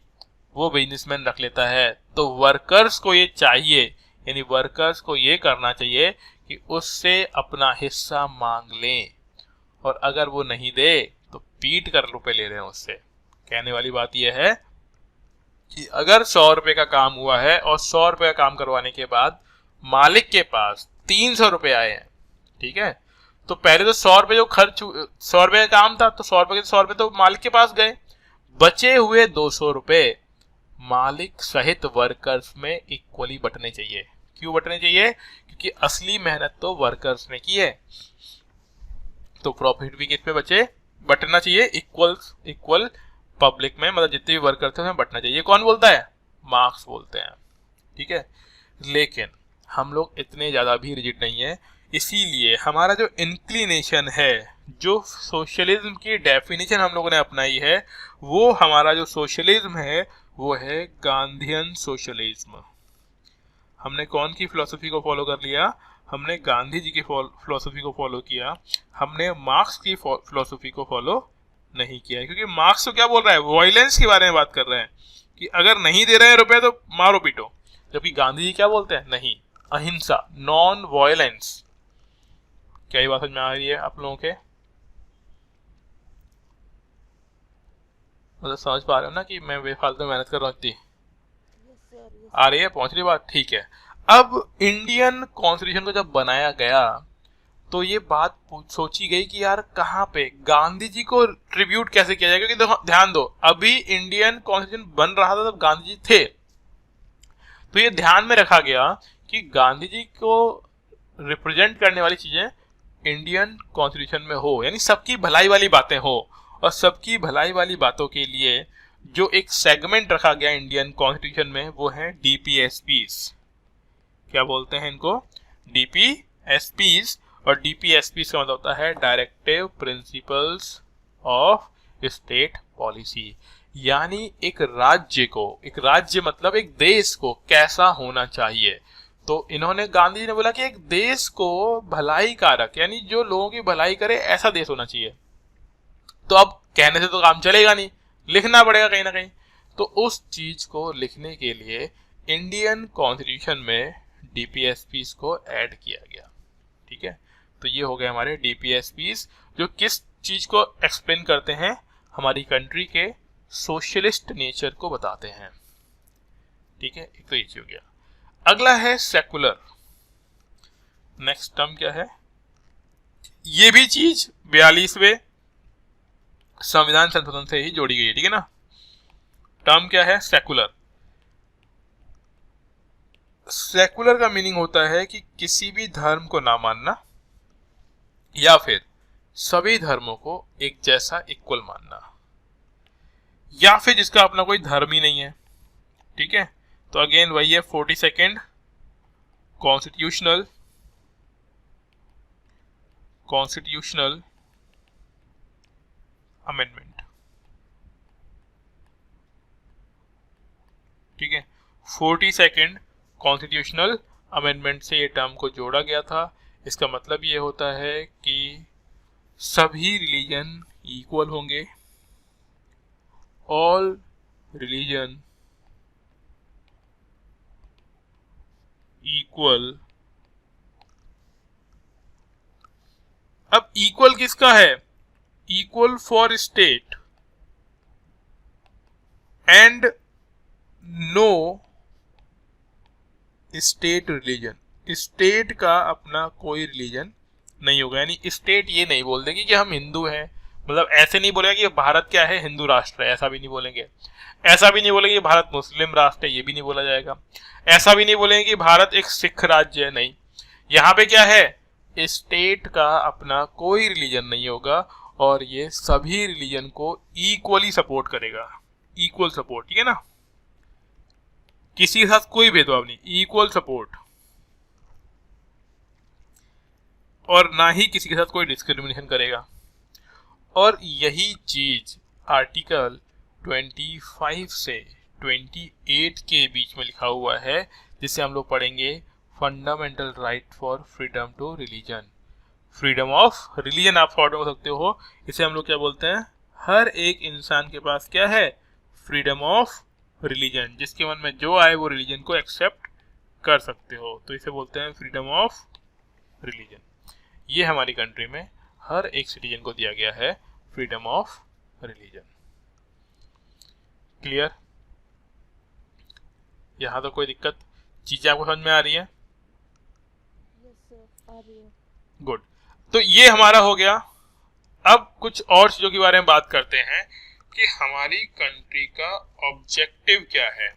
वो बिजनेसमैन रख लेता है तो वर्कर्स को ये चाहिए, यानी वर्कर्स को ये करना चाहिए कि उससे अपना हिस्सा मांग लें, और अगर वो नहीं दे तो पीट कर रुपए ले रहे हैं उससे। कहने वाली बात यह है कि अगर 100 रुपए का काम हुआ है और 100 रुपए का काम करवाने के बाद मालिक के पास 300 रुपए आए हैं, ठीक है, तो पहले तो 100 रुपए जो खर्च 100 रुपए का काम था तो 100 रुपए के 100 रुपए तो मालिक के पास गए, बचे हुए 200 रुपए मालिक सहित वर्कर्स में इक्वली बंटने चाहिए। क्यों बंटने चाहिए? क्योंकि असली मेहनत तो वर्कर्स ने की है, तो प्रॉफिट भी किस में बचे? बंटना चाहिए इक्वल पब्लिक में, मतलब जितने भी वर्कर्स थे उसमें बंटना चाहिए। कौन बोलता है? मार्क्स बोलते हैं, ठीक है। लेकिन हम लोग इतने ज्यादा भी रिजिड नहीं है, इसीलिए हमारा जो इंक्लिनेशन है, जो सोशलिज्म की डेफिनेशन हम लोगों ने अपनाई है, वो हमारा जो सोशलिज्म है वो है गांधीयन सोशलिज्म। हमने कौन की फिलोसफी को फॉलो कर लिया? हमने गांधी जी की फिलोसफी को फॉलो किया, हमने मार्क्स की फिलोसफी को फॉलो नहीं किया। क्योंकि मार्क्स तो क्या बोल रहा है? वायलेंस के बारे में बात कर रहे हैं कि अगर नहीं दे रहे हैं रुपए तो मारो पीटो। जबकि गांधी जी क्या बोलते हैं? नहीं, अहिंसा, नॉन वायलेंस। क्या ये बात समझ में आ रही है आप लोगों के? मतलब समझ पा रहे हो ना कि मैं बेफालतू मेहनत कर रहा हूँ इतनी? Yes, sir. Yes. आ रही है, पहुंच रही बात? ठीक है। अब इंडियन कॉन्स्टिट्यूशन को जब बनाया गया तो ये बात सोची गई कि यार कहाँ पे गांधी जी को ट्रिब्यूट कैसे किया जाए। क्योंकि देखो, ध्यान दो, अभी इंडियन कॉन्स्टिट्यूशन बन रहा था तब गांधी जी थे, तो ये ध्यान में रखा गया कि गांधी जी को रिप्रेजेंट करने वाली चीजें इंडियन कॉन्स्टिट्यूशन में हो, यानी सबकी भलाई वाली बातें हो। और सबकी भलाई वाली बातों के लिए जो एक सेगमेंट रखा गया इंडियन कॉन्स्टिट्यूशन में वो है डीपीएसपीस। क्या बोलते हैं इनको? डीपीएसपीस। और डीपीएसपीस का मतलब होता है directive principles of state policy. यानी एक राज्य को, एक राज्य मतलब एक देश को कैसा होना चाहिए। तो इन्होंने, गांधी जी ने बोला कि एक देश को भलाई कारक, यानी जो लोगों की भलाई करे, ऐसा देश होना चाहिए। तो अब कहने से तो काम चलेगा नहीं, लिखना पड़ेगा कहीं ना कहीं। तो उस चीज को लिखने के लिए इंडियन कॉन्स्टिट्यूशन में डीपीएसपीस को ऐड किया गया। ठीक है, तो ये हो गए हमारे डीपीएसपीस, जो किस चीज को एक्सप्लेन करते हैं? हमारी कंट्री के सोशलिस्ट नेचर को बताते हैं। ठीक है, एक तो ये चीज हो गया। अगला है सेकुलर। नेक्स्ट टर्म क्या है? ये भी चीज 42वें संविधान संशोधन से ही जोड़ी गई है। ठीक है ना? टर्म क्या है? सेकुलर। सेकुलर का मीनिंग होता है कि किसी भी धर्म को ना मानना, या फिर सभी धर्मों को एक जैसा इक्वल मानना, या फिर जिसका अपना कोई धर्म ही नहीं है। ठीक है, तो अगेन वही है 42nd कॉन्स्टिट्यूशनल अमेंडमेंट। ठीक है, 42nd कॉन्स्टिट्यूशनल अमेंडमेंट से ये टर्म को जोड़ा गया था। इसका मतलब ये होता है कि सभी रिलीजन इक्वल होंगे, ऑल रिलीजन इक्वल। अब इक्वल किसका है? Equal for state and no state religion. State का अपना कोई रिलीजन नहीं होगा। यानी स्टेट ये नहीं बोल देगी कि हम हिंदू हैं, मतलब ऐसे नहीं बोलेगा कि भारत क्या है, हिंदू राष्ट्र है, ऐसा भी नहीं बोलेंगे। ऐसा भी नहीं बोलेंगे कि भारत मुस्लिम राष्ट्र है, ये भी नहीं बोला जाएगा। ऐसा भी नहीं बोलेंगे कि भारत एक सिख राज्य है, नहीं। यहाँ पे क्या है? स्टेट का अपना कोई रिलीजन नहीं होगा और ये सभी रिलीजन को इक्वली सपोर्ट करेगा। इक्वल सपोर्ट, ठीक है ना? किसी के साथ कोई भेदभाव नहीं, इक्वल सपोर्ट। और ना ही किसी के साथ कोई डिस्क्रिमिनेशन करेगा। और यही चीज आर्टिकल 25 से 28 के बीच में लिखा हुआ है, जिसे हम लोग पढ़ेंगे fundamental right for freedom to religion. Freedom of religion आप शॉर्ट में सकते हो। इसे हम लोग क्या बोलते हैं? हर एक इंसान के पास क्या है? Freedom of religion. जिसके मन में जो आए वो रिलीजन को एक्सेप्ट कर सकते हो, तो इसे बोलते हैं फ्रीडम ऑफ रिलीजन। ये हमारी कंट्री में हर एक सिटीजन को दिया गया है फ्रीडम ऑफ रिलीजन। क्लियर? यहां तो कोई दिक्कत? चीजें आपको समझ में आ रही है? Yes, sir. आ रही है. गुड। तो ये हमारा हो गया। अब कुछ और चीजों के बारे में बात करते हैं कि हमारी कंट्री का ऑब्जेक्टिव क्या है।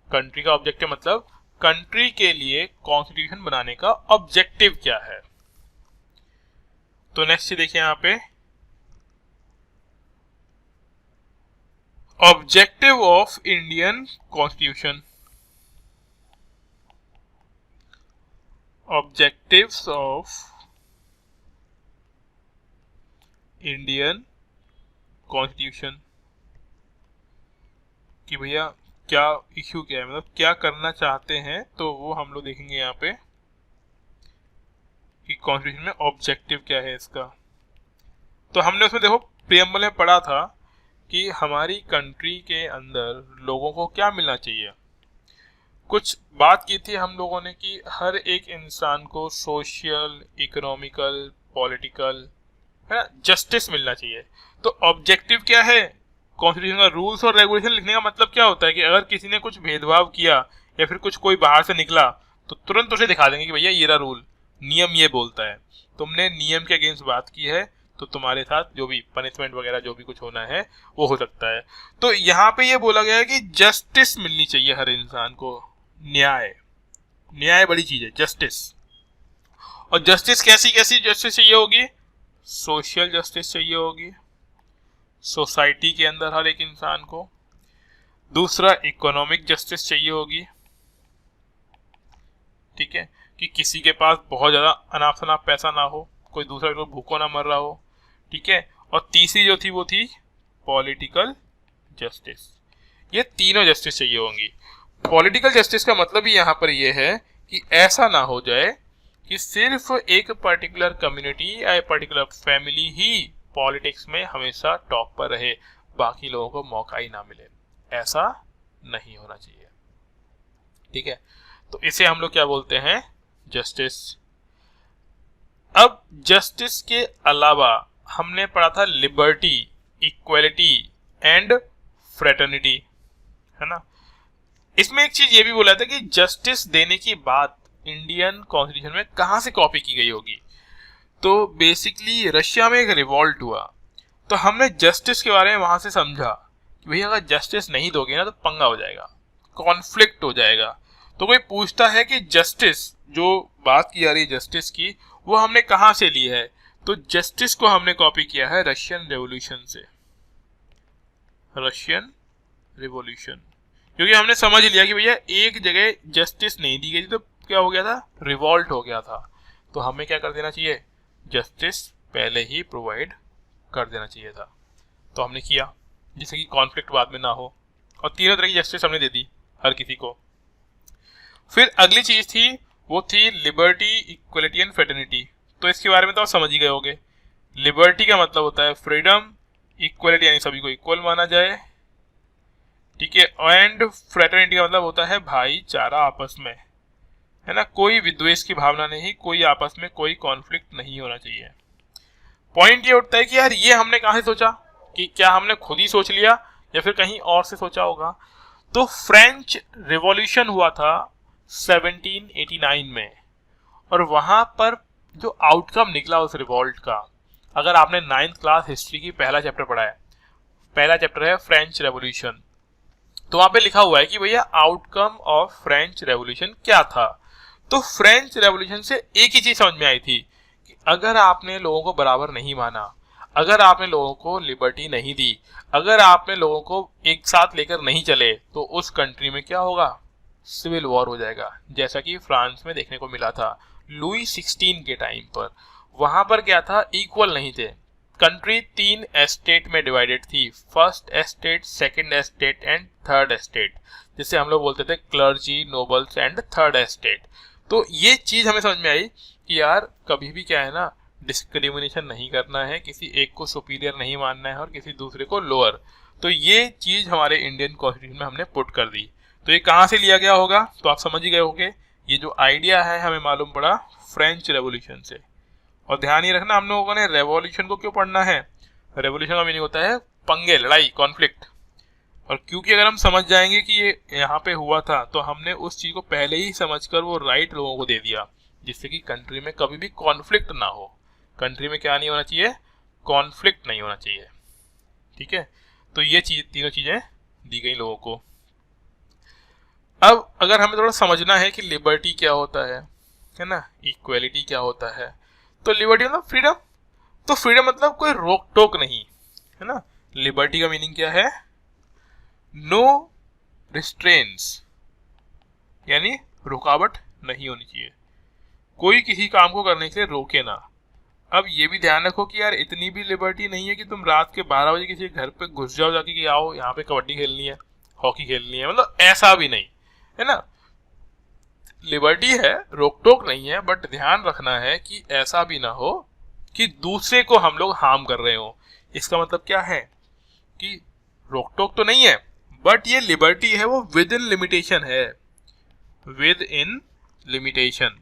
कंट्री का ऑब्जेक्टिव मतलब कंट्री के लिए कॉन्स्टिट्यूशन बनाने का ऑब्जेक्टिव क्या है। तो नेक्स्ट देखिए यहां पे, objective of Indian constitution. Objectives of Indian constitution कि भैया क्या इश्यू क्या है, मतलब क्या करना चाहते हैं, तो वो हम लोग देखेंगे यहाँ पे कि कॉन्स्टिट्यूशन में ऑब्जेक्टिव क्या है इसका। तो हमने उसमें देखो प्रियम्बल में पढ़ा था कि हमारी कंट्री के अंदर लोगों को क्या मिलना चाहिए। कुछ बात की थी हम लोगों ने कि हर एक इंसान को सोशल, इकोनॉमिकल, पॉलिटिकल, है ना, जस्टिस मिलना चाहिए। तो ऑब्जेक्टिव क्या है, कॉन्स्टिट्यूशन का रूल्स और रेगुलेशन लिखने का मतलब क्या होता है कि अगर किसी ने कुछ भेदभाव किया या फिर कुछ कोई बाहर से निकला तो तुरंत उसे दिखा देंगे कि भैया ये रहा रूल, नियम ये बोलता है, तुमने नियम के अगेंस्ट बात की है तो तुम्हारे साथ जो भी पनिशमेंट वगैरह जो भी कुछ होना है वो हो सकता है। तो यहाँ पे ये बोला गया है कि जस्टिस मिलनी चाहिए हर इंसान को, न्याय, न्याय बड़ी चीज है, जस्टिस। और जस्टिस कैसी कैसी जस्टिस चाहिए होगी, सोशल जस्टिस चाहिए होगी सोसाइटी के अंदर हर एक इंसान को। दूसरा इकोनॉमिक जस्टिस चाहिए होगी, ठीक है, कि किसी के पास बहुत ज्यादा अनाप शनाप पैसा ना हो, कोई दूसरा कोई भूखो ना मर रहा हो, ठीक है। और तीसरी जो थी वो थी पॉलिटिकल जस्टिस। ये तीनों जस्टिस चाहिए होंगी। पॉलिटिकल जस्टिस का मतलब ही यहाँ पर ये है कि ऐसा ना हो जाए कि सिर्फ एक पर्टिकुलर कम्युनिटी या पर्टिकुलर फैमिली ही पॉलिटिक्स में हमेशा टॉप पर रहे, बाकी लोगों को मौका ही ना मिले। ऐसा नहीं होना चाहिए, ठीक है। तो इसे हम लोग क्या बोलते हैं, जस्टिस। अब जस्टिस के अलावा हमने पढ़ा था लिबर्टी, इक्वलिटी एंड फ्रेटर्निटी, है ना। इसमें एक चीज ये भी बोला था कि जस्टिस देने की बात इंडियन कॉन्स्टिट्यूशन में कहां से कॉपी की गई होगी। तो बेसिकली रशिया में एक रिवॉल्ट हुआ, तो हमने जस्टिस के बारे में वहां से समझा कि भैया अगर जस्टिस नहीं दोगे ना तो पंगा हो जाएगा, कॉन्फ्लिक्ट हो जाएगा। तो कोई पूछता है कि जस्टिस, जो बात की जा रही है जस्टिस की, वो हमने कहां से ली है, तो जस्टिस को हमने कॉपी किया है रशियन रेवोल्यूशन से, रशियन रिवॉल्यूशन। क्योंकि हमने समझ लिया कि भैया एक जगह जस्टिस नहीं दी गई थी तो क्या हो गया था, रिवॉल्ट हो गया था। तो हमें क्या कर देना चाहिए, जस्टिस पहले ही प्रोवाइड कर देना चाहिए था। तो हमने किया जिससे कि कॉन्फ्लिक्ट बाद में ना हो, और तीनों तरह की जस्टिस हमने दे दी हर किसी को। फिर अगली चीज थी वो थी लिबर्टी, इक्वलिटी एंड फ्रेटर्निटी। तो इसके बारे में तो आप समझ ही गए होंगे। लिबर्टी का मतलब होता है फ्रीडम, इक्वलिटी यानी सभी को इक्वल माना जाए, ठीक है, एंड फ्रेटर्निटी का मतलब होता है भाईचारा आपस में, है ना, कोई विद्वेष की भावना नहीं, कोई आपस में कोई कॉन्फ्लिक्ट नहीं होना चाहिए। पॉइंट ये उठता है कि यार ये हमने कहां से सोचा, कि क्या हमने खुद ही सोच लिया या फिर कहीं और से सोचा होगा। तो फ्रेंच रिवॉल्यूशन हुआ था 1789 में, और वहां पर जो आउटकम निकला उस रिवॉल्ट का, अगर आपने 9th क्लास हिस्ट्री की पहला चैप्टर पढ़ा है, पहला चैप्टर है फ्रेंच रेवोल्यूशन, तो वहां पे लिखा हुआ है कि भैया आउटकम ऑफ फ्रेंच रेवोल्यूशन क्या था। तो फ्रेंच रेवोल्यूशन से एक ही चीज समझ में आई थी कि अगर आपने लोगों को बराबर नहीं माना, अगर आपने लोगों को लिबर्टी नहीं दी, अगर आपने लोगों को एक साथ लेकर नहीं चले, तो उस कंट्री में क्या होगा, सिविल वॉर हो जाएगा, जैसा कि फ्रांस में देखने को मिला था लुई 16 के टाइम पर। वहां पर क्या था, इक्वल नहीं थे, कंट्री 3 एस्टेट में डिवाइडेड थी, first estate, second estate and third estate, जिसे हम लोग बोलते थे clergy, nobles and third estate. तो ये चीज हमें समझ में आई कि यार कभी भी क्या है ना, डिस्क्रिमिनेशन नहीं करना है, किसी एक को सुपीरियर नहीं मानना है और किसी दूसरे को लोअर। तो ये चीज हमारे इंडियन कॉन्स्टिट्यूशन में हमने पुट कर दी। तो ये कहाँ से लिया गया होगा, तो आप समझ ही गए होंगे, ये जो आइडिया है हमें मालूम पड़ा फ्रेंच रेवोल्यूशन से। और ध्यान ये रखना, हम लोगों ने रेवोल्यूशन को क्यों पढ़ना है, रेवोल्यूशन का मीनिंग होता है पंगे, लड़ाई, कॉन्फ्लिक्ट। और क्योंकि अगर हम समझ जाएंगे कि ये यहाँ पे हुआ था, तो हमने उस चीज को पहले ही समझकर वो राइट लोगों को दे दिया, जिससे कि कंट्री में कभी भी कॉन्फ्लिक्ट ना हो। कंट्री में क्या नहीं होना चाहिए, कॉन्फ्लिक्ट नहीं होना चाहिए, ठीक है। तो ये चीज, तीनों चीजें दी गई लोगों को। अब अगर हमें थोड़ा समझना है कि लिबर्टी क्या होता है ना, इक्वलिटी क्या होता है, तो लिबर्टी मतलब फ्रीडम। तो फ्रीडम मतलब कोई रोक टोक नहीं, है ना। लिबर्टी का मीनिंग क्या है, नो रिस्ट्रेंट्स, यानी रुकावट नहीं होनी चाहिए, कोई किसी काम को करने के लिए रोके ना। अब ये भी ध्यान रखो कि यार इतनी भी लिबर्टी नहीं है कि तुम रात के 12 बजे किसी घर पे घुस जाओ जाके कि आओ यहाँ पे कबड्डी खेलनी है, हॉकी खेलनी है, मतलब ऐसा भी नहीं है ना। लिबर्टी है, रोक टोक नहीं है, बट ध्यान रखना है कि ऐसा भी ना हो कि दूसरे को हम लोग हार्म कर रहे हो। इसका मतलब क्या है कि रोक टोक तो नहीं है, बट ये लिबर्टी है वो विद इन लिमिटेशन है, विद इन लिमिटेशन,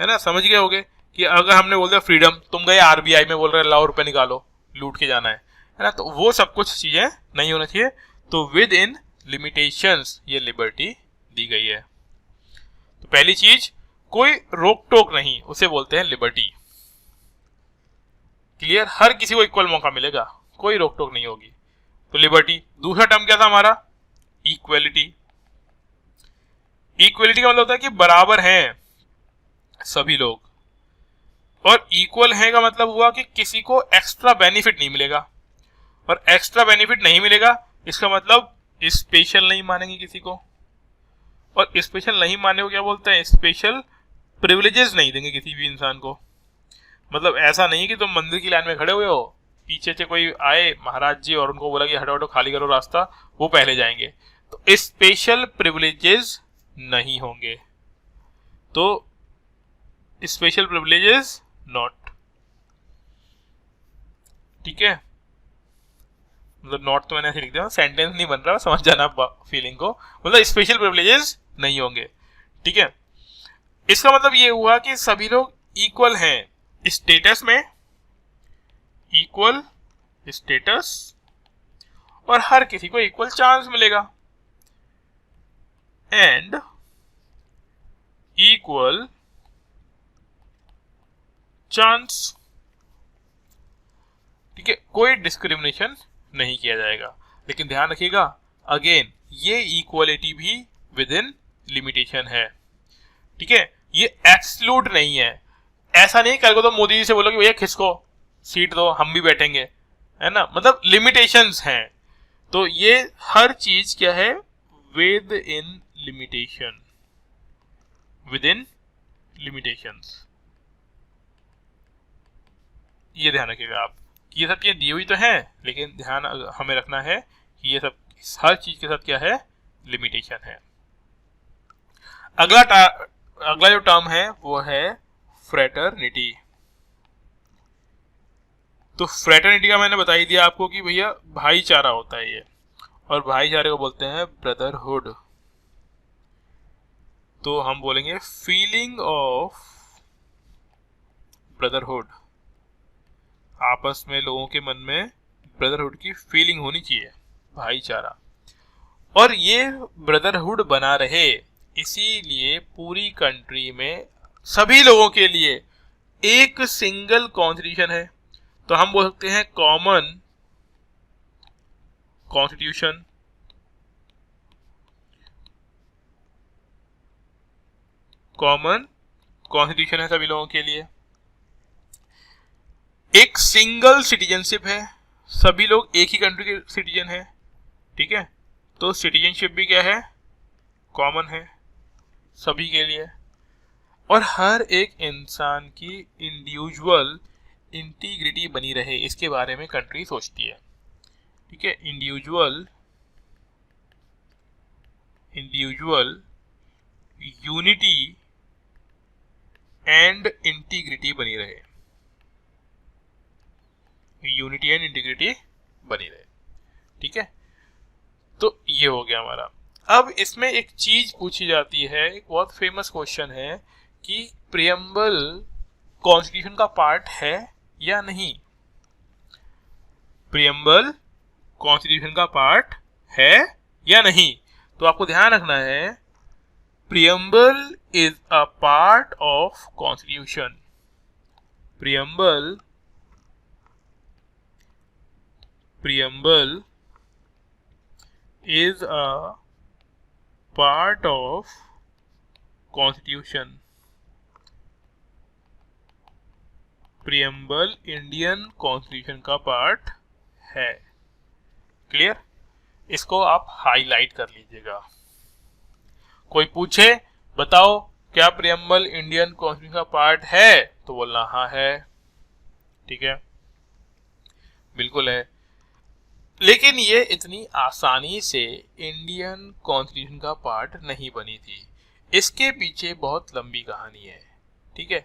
है ना। समझ गए होगे कि अगर हमने बोल दिया फ्रीडम, तुम गए आरबीआई में बोल रहे लाओ रुपए निकालो, लूट के जाना है ना, तो वो सब कुछ चीजें नहीं होना चाहिए। तो विद इन लिमिटेशंस ये लिबर्टी दी गई है। तो पहली चीज, कोई रोक टोक नहीं, उसे बोलते हैं लिबर्टी। क्लियर, हर किसी को इक्वल मौका मिलेगा, कोई रोक टोक नहीं होगी, तो लिबर्टी। दूसरा टर्म क्या था हमारा, इक्वेलिटी। इक्वेलिटी का मतलब होता है कि बराबर हैं सभी लोग, और इक्वल है का मतलब हुआ कि किसी को एक्स्ट्रा बेनिफिट नहीं मिलेगा, और एक्स्ट्रा बेनिफिट नहीं मिलेगा इसका मतलब स्पेशल नहीं मानेंगे किसी को, और स्पेशल नहीं मानने को क्या बोलते हैं, स्पेशल प्रिविलेजेस नहीं देंगे किसी भी इंसान को। मतलब ऐसा नहीं कि तुम मंदिर की लाइन में खड़े हुए हो, पीछे से कोई आए महाराज जी और उनको बोला कि हटो हटो खाली करो रास्ता, वो पहले जाएंगे, तो स्पेशल प्रिविलेजेस नहीं होंगे। तो स्पेशल प्रिविलेजेस नॉट, ठीक है, मतलब नॉट तो मैंने ऐसे लिख दिया, सेंटेंस नहीं बन रहा, समझ जाना फीलिंग को, मतलब स्पेशल प्रिविलेजेस नहीं होंगे, ठीक है। इसका मतलब ये हुआ कि सभी लोग इक्वल हैं स्टेटस में, इक्वल स्टेटस, और हर किसी को इक्वल चांस मिलेगा, एंड इक्वल चांस, ठीक है, कोई डिस्क्रिमिनेशन नहीं किया जाएगा। लेकिन ध्यान रखिएगा, अगेन ये इक्वालिटी भी विद इन लिमिटेशन है, ठीक है, ये एब्सोल्यूट नहीं है। ऐसा नहीं कल को तो मोदी जी से बोलो कि भैया खिसको सीट दो हम भी बैठेंगे, है ना, मतलब लिमिटेशंस हैं। तो ये हर चीज क्या है, with in limitation, with in limitations, ये ध्यान रखिएगा आप कि ये सब चीजें दी हुई तो हैं, लेकिन ध्यान हमें रखना है कि ये सब हर चीज के साथ क्या है, लिमिटेशन है। अगला जो टर्म है वो है फ्रेटर्निटी। तो फ्रेटर्निटी का मैंने बता ही दिया आपको कि भैया भाईचारा होता है ये, और भाईचारे को बोलते हैं ब्रदरहुड। तो हम बोलेंगे फीलिंग ऑफ ब्रदरहुड, आपस में लोगों के मन में ब्रदरहुड की फीलिंग होनी चाहिए, भाईचारा, और ये ब्रदरहुड बना रहे इसीलिए पूरी कंट्री में सभी लोगों के लिए एक सिंगल कॉन्स्टिट्यूशन है। तो हम बोल सकते हैं कॉमन कॉन्स्टिट्यूशन, कॉमन कॉन्स्टिट्यूशन है सभी लोगों के लिए। एक सिंगल सिटीजनशिप है, सभी लोग एक ही कंट्री के सिटीजन हैं, ठीक है, तो सिटीजनशिप भी क्या है, कॉमन है सभी के लिए। और हर एक इंसान की इंडिविजुअल इंटीग्रिटी बनी रहे, इसके बारे में कंट्री सोचती है, ठीक है, इंडिविजुअल यूनिटी एंड इंटीग्रिटी बनी रहे, यूनिटी एंड इंटीग्रिटी बनी रहे, ठीक है। तो ये हो गया हमारा। अब इसमें एक चीज पूछी जाती है, एक बहुत फेमस क्वेश्चन है कि प्रियम्बल कॉन्स्टिट्यूशन का पार्ट है या नहीं। प्रियम्बल कॉन्स्टिट्यूशन का पार्ट है या नहीं, तो आपको ध्यान रखना है preamble is a part of constitution. Preamble is a part of constitution. Preamble Indian constitution का पार्ट है। क्लियर, इसको आप हाईलाइट कर लीजिएगा। कोई पूछे बताओ क्या प्रियम्बल इंडियन कॉन्स्टिट्यूशन का पार्ट है, तो बोलना हाँ है, ठीक है, बिल्कुल है। लेकिन ये इतनी आसानी से इंडियन कॉन्स्टिट्यूशन का पार्ट नहीं बनी थी। इसके पीछे बहुत लंबी कहानी है, ठीक है।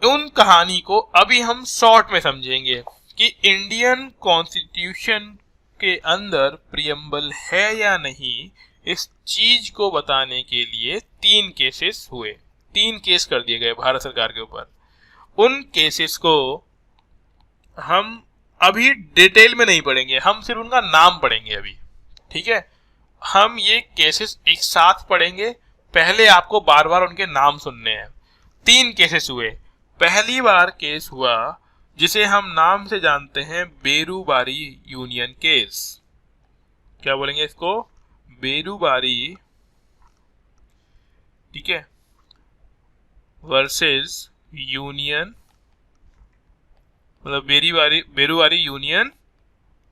उन कहानी को अभी हम शॉर्ट में समझेंगे कि इंडियन कॉन्स्टिट्यूशन के अंदर प्रियम्बल है या नहीं। इस चीज को बताने के लिए 3 केसेस हुए, 3 केस कर दिए गए भारत सरकार के ऊपर। उन केसेस को हम अभी डिटेल में नहीं पढ़ेंगे, हम सिर्फ उनका नाम पढ़ेंगे अभी, ठीक है। हम ये केसेस एक साथ पढ़ेंगे, पहले आपको बार बार उनके नाम सुनने हैं। 3 केसेस हुए। पहली बार केस हुआ जिसे हम नाम से जानते हैं बेरूबारी यूनियन केस। क्या बोलेंगे इसको? बेरूबारी, ठीक है, वर्सेस यूनियन, मतलब बेरूबारी यूनियन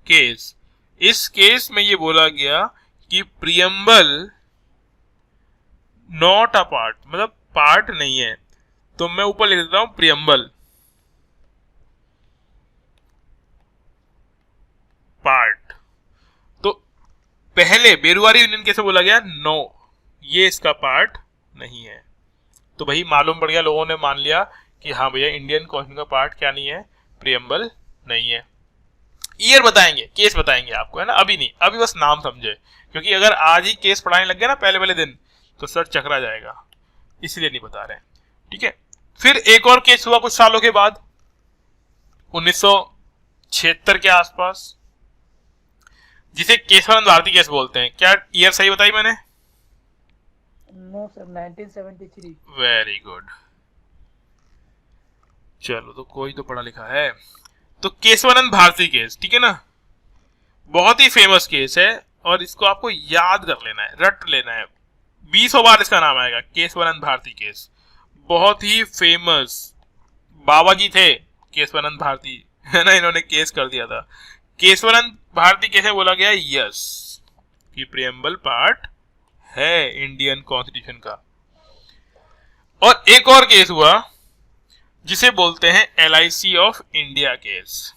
केस। इस केस में ये बोला गया कि प्रियम्बल नॉट अ पार्ट, मतलब पार्ट नहीं है। तो मैं ऊपर लिख देता हूं प्रियम्बल पार्ट। तो पहले बेरूबारी यूनियन कैसे बोला गया? नो, ये इसका पार्ट नहीं है। तो भाई मालूम पड़ गया, लोगों ने मान लिया कि हाँ भैया इंडियन कॉन्स्टिट्यूशन का पार्ट क्या नहीं है? प्रियम्बल नहीं है। ईयर बताएंगे, केस बताएंगे आपको, है ना, अभी नहीं, अभी बस नाम समझे, क्योंकि अगर आज ही केस पढ़ाने लग गए ना पहले पहले दिन तो सर चकरा जाएगा, इसलिए नहीं बता रहे, ठीक है। फिर एक और केस हुआ कुछ सालों के बाद, 1976 के आसपास, जिसे केशवानंद भारती केस बोलते हैं। क्या ईयर सही बताई मैंने? No sir, 1973। वेरी गुड, चलो तो कोई तो पढ़ा लिखा है। तो केशवानंद भारती केस, ठीक है ना, बहुत ही फेमस केस है और इसको आपको याद कर लेना है, रट लेना है, 20 बार इसका नाम आएगा, केशवानंद भारती केस। बहुत ही फेमस बाबा जी थे केशवानंद भारती, है ना, इन्होंने केस कर दिया था। केशवानंद भारती कैसे बोला गया? यस, कि प्रियम्बल पार्ट है इंडियन कॉन्स्टिट्यूशन का। और एक और केस हुआ जिसे बोलते हैं LIC ऑफ इंडिया केस।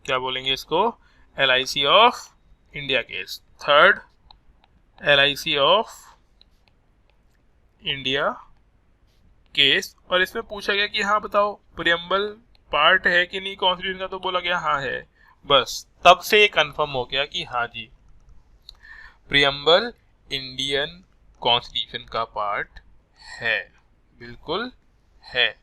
क्या बोलेंगे इसको? LIC of India case, third LIC of India case. और इसमें पूछा गया कि हाँ बताओ प्रियम्बल पार्ट है कि नहीं कॉन्स्टिट्यूशन का, तो बोला गया हाँ है। बस तब से ये कंफर्म हो गया कि हाँ जी प्रियम्बल इंडियन कॉन्स्टिट्यूशन का पार्ट है, बिल्कुल है।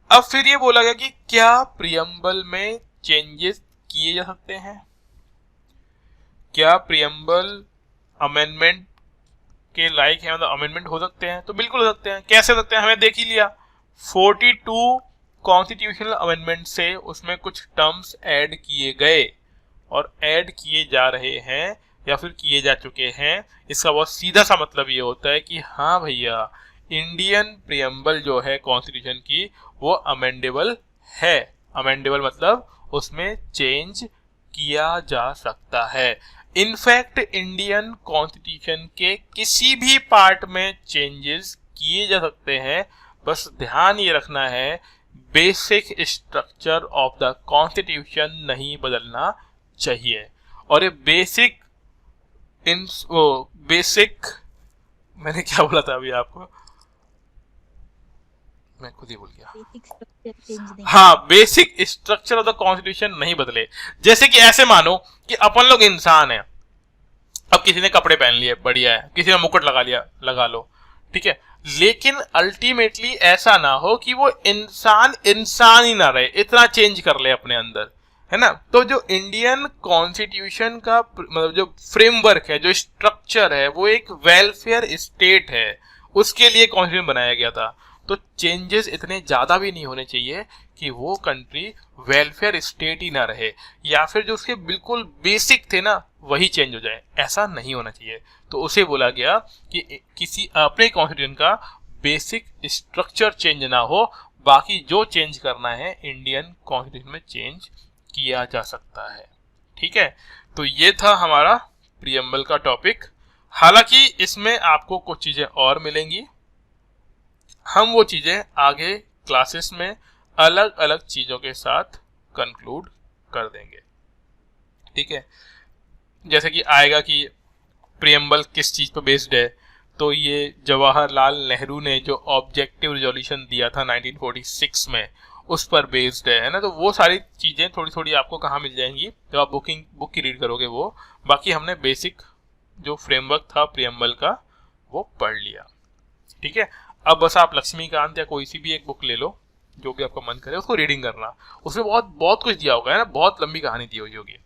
अब फिर ये बोला गया कि क्या प्रियम्बल में चेंजेस किए जा सकते हैं? क्या प्रियम्बल अमेंडमेंट के लायक है, मतलब अमेंडमेंट हो सकते हैं? तो बिल्कुल हो सकते हैं। कैसे हो सकते हैं? हमें देख ही लिया, 42 कॉन्स्टिट्यूशनल अमेंडमेंट से उसमें कुछ टर्म्स ऐड किए गए और ऐड किए जा रहे हैं या फिर किए जा चुके हैं। इसका बहुत सीधा सा मतलब ये होता है कि हाँ भैया इंडियन प्रियम्बल जो है कॉन्स्टिट्यूशन की वो अमेंडेबल है। अमेंडेबल मतलब उसमें चेंज किया जा सकता है। इनफैक्ट इंडियन कॉन्स्टिट्यूशन के किसी भी पार्ट में चेंजेस किए जा सकते हैं, बस ध्यान ये रखना है basic structure of the constitution नहीं बदलना चाहिए। और ये बेसिक मैंने क्या बोला था अभी आपको, मैं खुद ही भूल गया। बेसिक स्ट्रक्चर चेंज नहीं। हाँ, basic structure of the constitution नहीं बदले। जैसे कि ऐसे मानो कि अपन लोग इंसान हैं, अब किसी ने कपड़े पहन लिए, बढ़िया है, किसी ने मुकुट लगा लिया, लगा लो, ठीक है, लेकिन अल्टीमेटली ऐसा ना हो कि वो इंसान इंसान ही ना रहे, इतना चेंज कर ले अपने अंदर, है ना। तो जो इंडियन कॉन्स्टिट्यूशन का मतलब जो फ्रेमवर्क है, जो स्ट्रक्चर है, वो एक वेलफेयर स्टेट है, उसके लिए कॉन्स्टिट्यूशन बनाया गया था। तो चेंजेस इतने ज्यादा भी नहीं होने चाहिए कि वो कंट्री वेलफेयर स्टेट ही ना रहे, या फिर जो उसके बिल्कुल बेसिक थे ना वही चेंज हो जाए, ऐसा नहीं होना चाहिए। तो उसे बोला गया कि किसी अपने कॉन्स्टिट्यूशन का बेसिक स्ट्रक्चर चेंज ना हो, बाकी जो चेंज करना है इंडियन कॉन्स्टिट्यूशन में चेंज किया जा सकता है, ठीक है। तो ये था हमारा प्रियम्बल का टॉपिक। हालांकि इसमें आपको कुछ चीजें और मिलेंगी, हम वो चीजें आगे क्लासेस में अलग अलग चीजों के साथ कंक्लूड कर देंगे। ठीक है, जैसे कि आएगा कि प्रियम्बल किस चीज़ पर बेस्ड है, तो ये जवाहरलाल नेहरू ने जो ऑब्जेक्टिव रिजोल्यूशन दिया था 1946 में उस पर बेस्ड है ना। तो वो सारी चीज़ें थोड़ी थोड़ी आपको कहाँ मिल जाएंगी जब आप बुक की रीड करोगे वो। बाकी हमने बेसिक जो फ्रेमवर्क था प्रियम्बल का वो पढ़ लिया, ठीक है। अब बस आप लक्ष्मीकांत या कोई सी भी एक बुक ले लो जो भी आपका मन करे, उसको रीडिंग करना। उसमें बहुत बहुत कुछ दिया होगा है ना, बहुत लंबी कहानी दी हुई होगी,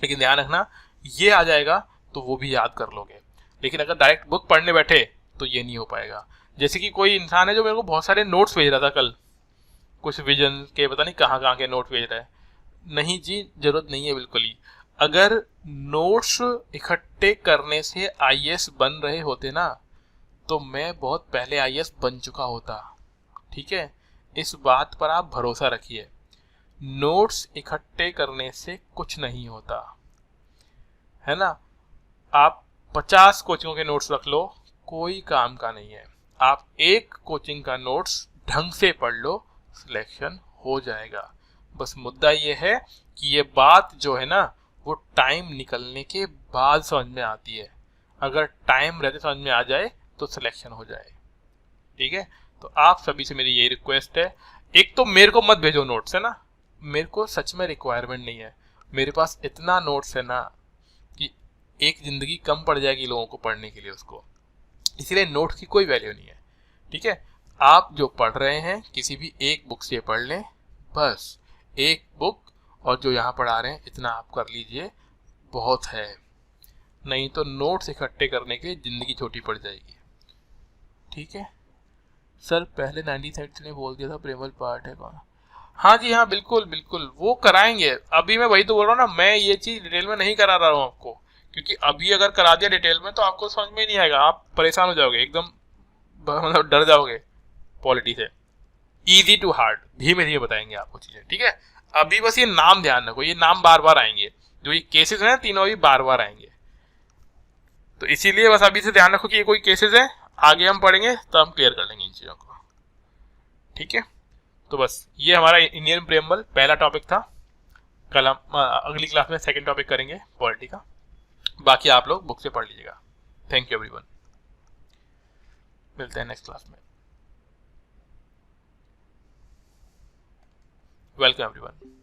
लेकिन ध्यान रखना ये आ जाएगा तो वो भी याद कर लोगे। लेकिन अगर डायरेक्ट बुक पढ़ने बैठे तो ये नहीं हो पाएगा। जैसे कि कोई इंसान है जो मेरे को बहुत सारे नोट्स भेज रहा था कल, कुछ विजन के पता नहीं कहाँ कहाँ के नोट भेज रहा है। नहीं जी, जरूरत नहीं है बिल्कुल ही। अगर नोट्स इकट्ठे करने से आईएएस बन रहे होते ना, तो मैं बहुत पहले आईएएस बन चुका होता, ठीक है। इस बात पर आप भरोसा रखिए, नोट्स इकट्ठे करने से कुछ नहीं होता, है ना। आप 50 कोचिंगों के नोट्स रख लो, कोई काम का नहीं है। आप एक कोचिंग का नोट्स ढंग से पढ़ लो, सिलेक्शन हो जाएगा। बस मुद्दा ये है कि ये बात जो है ना वो टाइम निकलने के बाद समझ में आती है। अगर टाइम रहते समझ में आ जाए तो सिलेक्शन हो जाए, ठीक है। तो आप सभी से मेरी यही रिक्वेस्ट है, एक तो मेरे को मत भेजो नोट्स, है ना। मेरे को सच में रिक्वायरमेंट नहीं है, मेरे पास इतना नोट्स है ना कि एक जिंदगी कम पड़ जाएगी लोगों को पढ़ने के लिए उसको, इसीलिए नोट्स की कोई वैल्यू नहीं है, ठीक है। आप जो पढ़ रहे हैं किसी भी एक बुक से पढ़ लें, बस एक बुक, और जो यहाँ पढ़ा रहे हैं इतना आप कर लीजिए, बहुत है। नहीं तो नोट्स इकट्ठे करने के लिए जिंदगी छोटी पड़ जाएगी, ठीक है। सर पहले 1973 ने बोल दिया था प्रेमल पार्ट है कौन। हाँ जी हाँ, बिल्कुल बिल्कुल वो कराएंगे। अभी मैं वही तो बोल रहा हूँ ना, मैं ये चीज डिटेल में नहीं करा रहा हूँ आपको, क्योंकि अभी अगर करा दिया डिटेल में तो आपको समझ में नहीं आएगा, आप परेशान हो जाओगे एकदम, मतलब डर जाओगे पॉलिटी से। इजी टू हार्ड, धीमे धीमे बताएंगे आपको चीजें, ठीक है। अभी बस ये नाम ध्यान रखो, ये नाम बार बार आएंगे, जो ये केसेस हैं तीनों भी बार बार आएंगे, तो इसीलिए बस अभी से ध्यान रखो कि ये कोई केसेस है, आगे हम पढ़ेंगे तो हम क्लियर कर लेंगे इन चीजों को, ठीक है। तो बस ये हमारा इंडियन प्रेम्बल पहला टॉपिक था। कल हम अगली क्लास में सेकंड टॉपिक करेंगे पॉलिटी का। बाकी आप लोग बुक से पढ़ लीजिएगा। थैंक यू एवरीवन, मिलते हैं नेक्स्ट क्लास में। Welcome everyone.